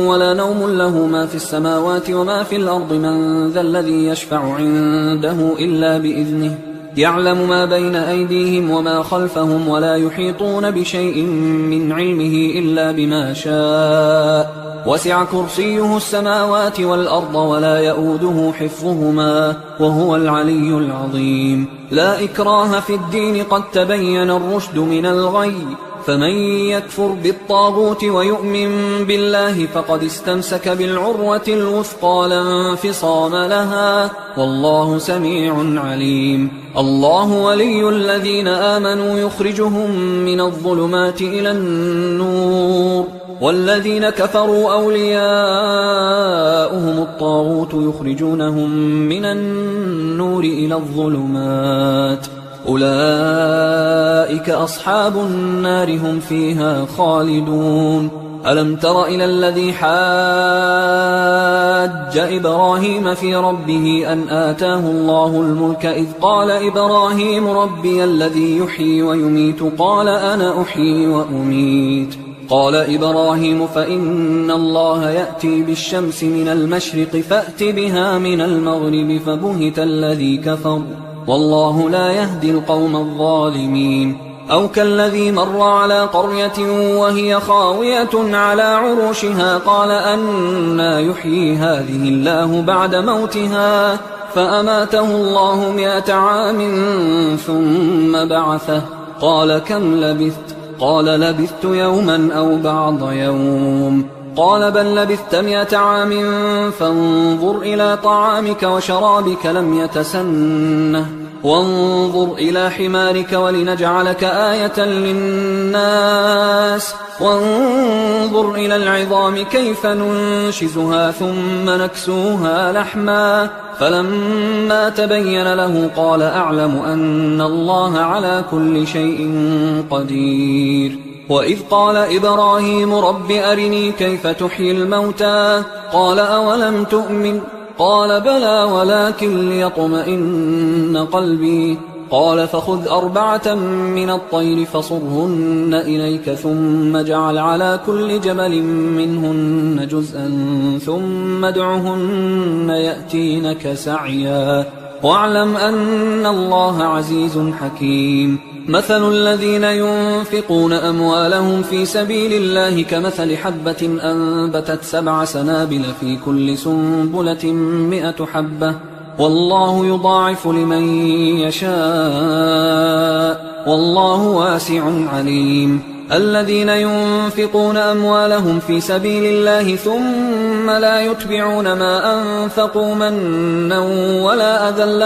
ولا نوم له ما في السماوات وما في الأرض من ذا الذي يشفع عنده إلا بإذنه يعلم ما بين أيديهم وما خلفهم ولا يحيطون بشيء من علمه إلا بما شاء وسع كرسيه السماوات والأرض ولا يؤوده حفظهما وهو العلي العظيم لا إكراه في الدين قد تبين الرشد من الغي فمن يكفر بالطاغوت ويؤمن بالله فقد استمسك بالعروة الوثقى لا انفصام لها والله سميع عليم الله ولي الذين آمنوا يخرجهم من الظلمات إلى النور والذين كفروا أولياؤهم الطاغوت يخرجونهم من النور إلى الظلمات أولئك أصحاب النار هم فيها خالدون ألم تر إلى الذي حاج إبراهيم في ربه أن آتاه الله الملك إذ قال إبراهيم ربي الذي يحيي ويميت قال أنا أحيي وأميت قال إبراهيم فإن الله يأتي بالشمس من المشرق فأت بها من المغرب فبهت الذي كفر والله لا يهدي القوم الظالمين أو كالذي مر على قرية وهي خاوية على عروشها قال أنى يحيي هذه الله بعد موتها فأماته الله 100 عام ثم بعثه قال كم لبثت قال لبثت يوما أو بعض يوم قال بل لبثت 100 عام فانظر إلى طعامك وشرابك لم يتسنه وانظر إلى حمارك ولنجعلك آية للناس وانظر إلى العظام كيف ننشزها ثم نكسوها لحما فلما تبين له قال أعلم أن الله على كل شيء قدير وإذ قال إبراهيم رب أرني كيف تحيي الموتى قال أولم تؤمن قال بلى ولكن ليطمئن قلبي قال فخذ 4 من الطير فصرهن إليك ثم اجعل على كل جبل منهن جزءا ثم ادعهن يأتينك سعيا واعلم أن الله عزيز حكيم مثل الذين ينفقون أموالهم في سبيل الله كمثل حبة أنبتت 7 سنابل في كل سنبلة 100 حبة والله يضاعف لمن يشاء والله واسع عليم الذين ينفقون أموالهم في سبيل الله ثم لا يتبعون ما أنفقوا منا ولا أذى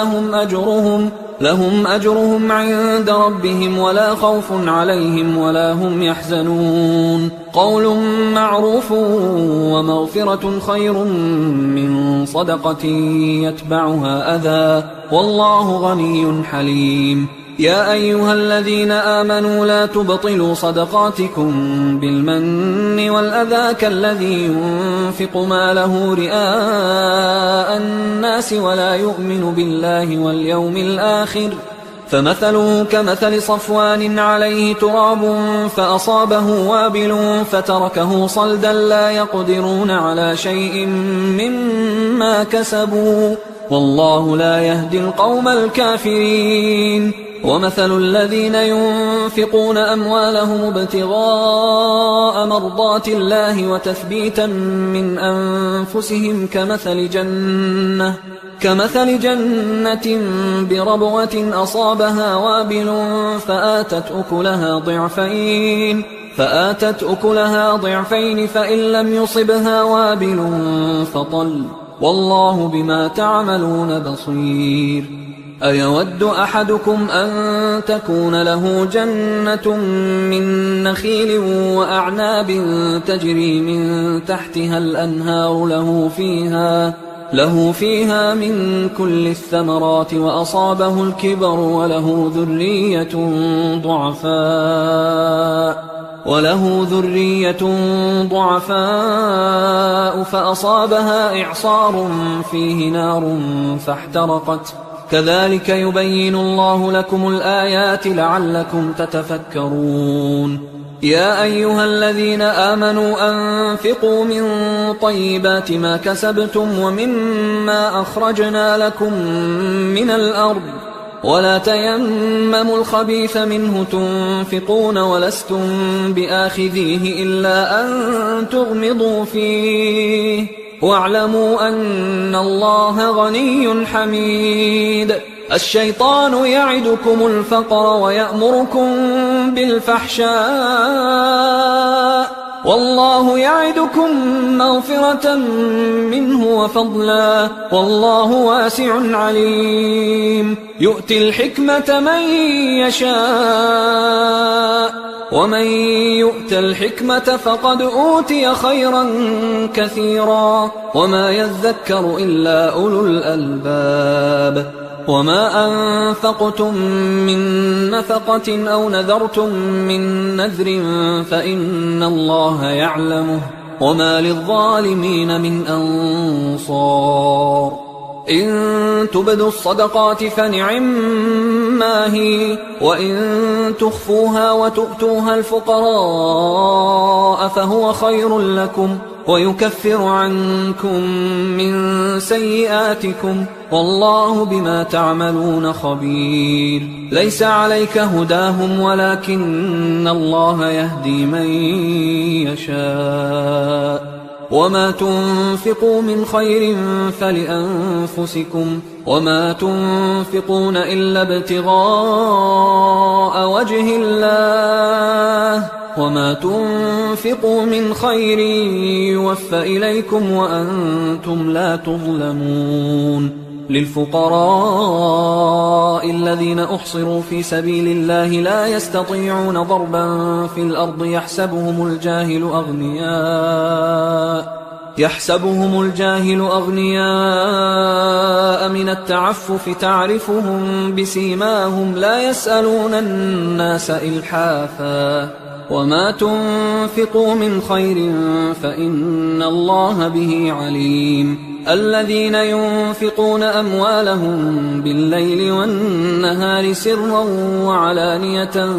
لهم أجرهم عند ربهم ولا خوف عليهم ولا هم يحزنون قول معروف ومغفرة خير من صدقة يتبعها أذى والله غني حليم يا أيها الذين آمنوا لا تبطلوا صدقاتكم بالمن والأذى كالذي ينفق ماله رئاء الناس ولا يؤمن بالله واليوم الآخر فمثله كمثل صفوان عليه تراب فأصابه وابل فتركه صلدا لا يقدرون على شيء مما كسبوا والله لا يهدي القوم الكافرين ومثل الذين ينفقون أموالهم ابتغاء مرضات الله وتثبيتا من أنفسهم كمثل جنة بربوة أصابها وابل فآتت أكلها ضعفين فإن لم يصبها وابل فطل والله بما تعملون بصير أيود أحدكم أن تكون له جنة من نخيل وأعناب تجري من تحتها الأنهار له فيها من كل الثمرات وأصابه الكبر وله ذرية ضعفاء فأصابها إعصار فيه نار فاحترقت كذلك يبين الله لكم الآيات لعلكم تتفكرون يا أيها الذين آمنوا أنفقوا من طيبات ما كسبتم ومما أخرجنا لكم من الأرض ولا تيمموا الخبيث منه تنفقون ولستم بآخذيه إلا أن تغمضوا فيه واعلموا أن الله غني حميد الشيطان يعدكم الفقر ويأمركم بالفحشاء والله يعدكم مغفرة منه وفضلا والله واسع عليم يؤتي الحكمة من يشاء ومن يؤت الحكمة فقد أوتي خيرا كثيرا وما يذكر إلا أولو الألباب وما أنفقتم من نفقة أو نذرتم من نذر فإن الله يعلمه وما للظالمين من أنصار إن تبدوا الصدقات فنعما هي وإن تخفوها وتؤتوها الفقراء فهو خير لكم ويكفر عنكم من سيئاتكم والله بما تعملون خبير ليس عليك هداهم ولكن الله يهدي من يشاء وما تنفقوا من خير فلأنفسكم وما تنفقون إلا ابتغاء وجه الله وما تنفقوا من خير يوفى إليكم وأنتم لا تظلمون للفقراء الذين أحصروا في سبيل الله لا يستطيعون ضربا في الأرض يحسبهم الجاهل أغنياء من التعفف تعرفهم بسيماهم لا يسألون الناس إلحافا وما تنفقوا من خير فإن الله به عليم الذين ينفقون أموالهم بالليل والنهار سرا وعلانية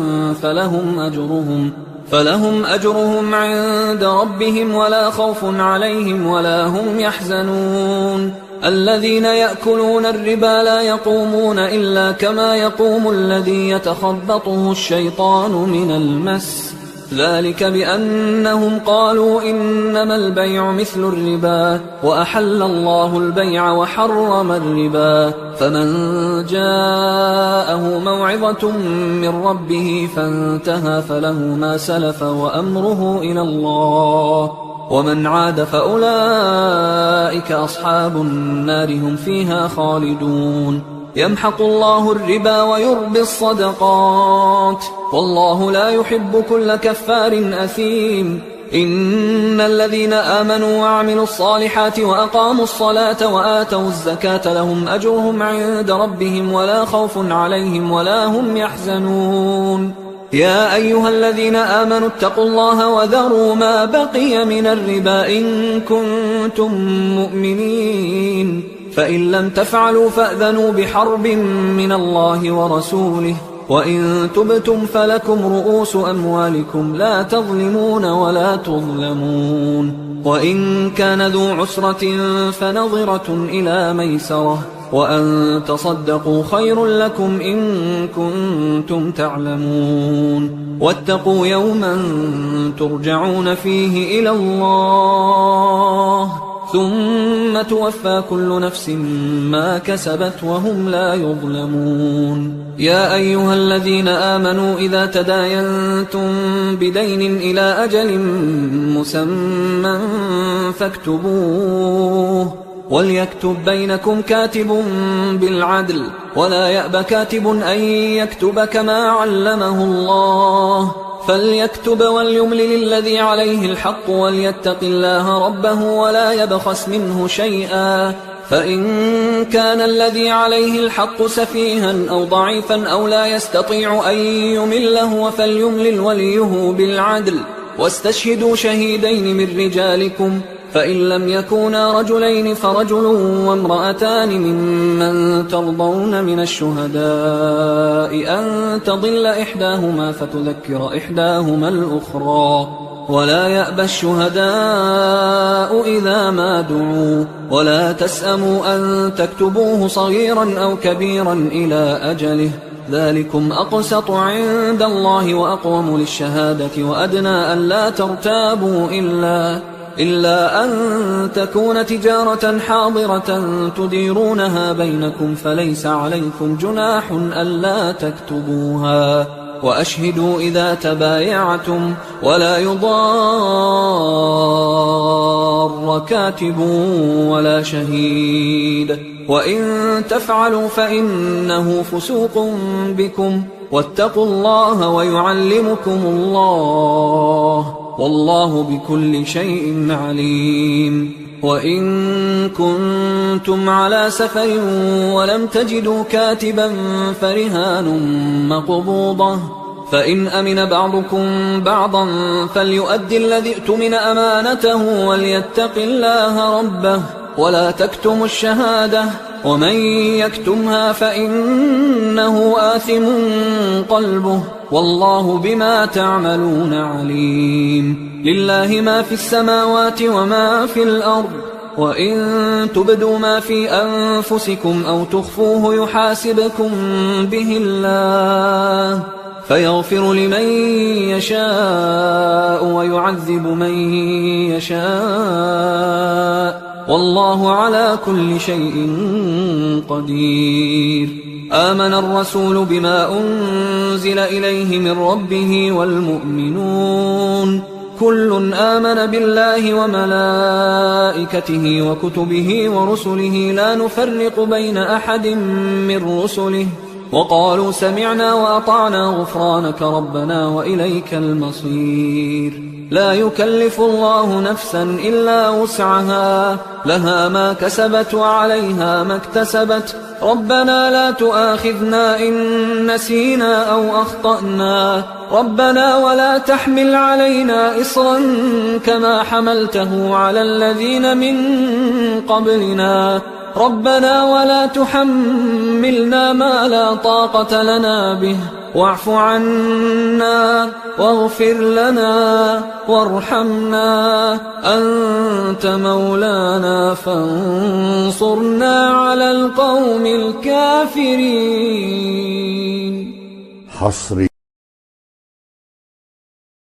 فلهم أجرهم عند ربهم ولا خوف عليهم ولا هم يحزنون الذين يأكلون الربا لا يقومون إلا كما يقوم الذي يتخبطه الشيطان من المس ذلك بأنهم قالوا إنما البيع مثل الربا وأحل الله البيع وحرم الربا فمن جاءه موعظة من ربه فانتهى فله ما سلف وأمره إلى الله ومن عاد فأولئك أصحاب النار هم فيها خالدون يمحق الله الربا ويربي الصدقات والله لا يحب كل كفار أثيم إن الذين آمنوا وعملوا الصالحات وأقاموا الصلاة وآتوا الزكاة لهم أجرهم عند ربهم ولا خوف عليهم ولا هم يحزنون يا أيها الذين آمنوا اتقوا الله وذروا ما بقي من الربا إن كنتم مؤمنين فإن لم تفعلوا فأذنوا بحرب من الله ورسوله وإن تبتم فلكم رؤوس أموالكم لا تظلمون ولا تظلمون وإن كان ذو عسرة فنظرة إلى ميسرة وأن تصدقوا خير لكم إن كنتم تعلمون واتقوا يوما ترجعون فيه إلى الله ثم توفى كل نفس ما كسبت وهم لا يظلمون يا أيها الذين آمنوا إذا تداينتم بدين إلى أجل مسمى فاكتبوه وليكتب بينكم كاتب بالعدل ولا يأب كاتب أن يكتب كما علمه الله فليكتب وليملل الذي عليه الحق وليتق الله ربه ولا يبخس منه شيئا فإن كان الذي عليه الحق سفيها أو ضعيفا أو لا يستطيع أن يمله فليملل وليه بالعدل واستشهدوا شهيدين من رجالكم فإن لم يكونا رجلين فرجل وامرأتان ممن ترضون من الشهداء أن تضل إحداهما فتذكر إحداهما الأخرى ولا يأبى الشهداء إذا ما دعوا ولا تسأموا أن تكتبوه صغيرا أو كبيرا إلى أجله ذلكم أقسط عند الله وأقوم للشهادة وأدنى أن لا ترتابوا إلا أن تكون تجارة حاضرة تديرونها بينكم فليس عليكم جناح ألا تكتبوها وأشهدوا إذا تبايعتم ولا يضار كاتب ولا شهيد وإن تفعلوا فإنه فسوق بكم واتقوا الله ويعلمكم الله والله بكل شيء عليم وإن كنتم على سفر ولم تجدوا كاتبا فرهان مقبوضة، فإن أمن بعضكم بعضا فليؤدي الذي اؤتمن أمانته وليتق الله ربه ولا تكتموا الشهادة، ومن يكتمها فإنه آثم قلبه والله بما تعملون عليم. لله ما في السماوات وما في الأرض، وإن تبدوا ما في أنفسكم أو تخفوه يحاسبكم به الله فيغفر لمن يشاء ويعذب من يشاء والله على كل شيء قدير. آمن الرسول بما أنزل إليه من ربه والمؤمنون كل آمن بالله وملائكته وكتبه ورسله لا نفرق بين أحد من رسله وقالوا سمعنا وأطعنا غفرانك ربنا وإليك المصير. لا يكلف الله نفسا إلا وسعها لها ما كسبت وعليها ما اكتسبت ربنا لا تؤاخذنا إن نسينا أو أخطأنا ربنا ولا تحمل علينا إصرا كما حملته على الذين من قبلنا ربنا ولا تحملنا ما لا طاقة لنا به واعف عنا واغفر لنا وارحمنا أنت مولانا فانصرنا على القوم الكافرين. حصري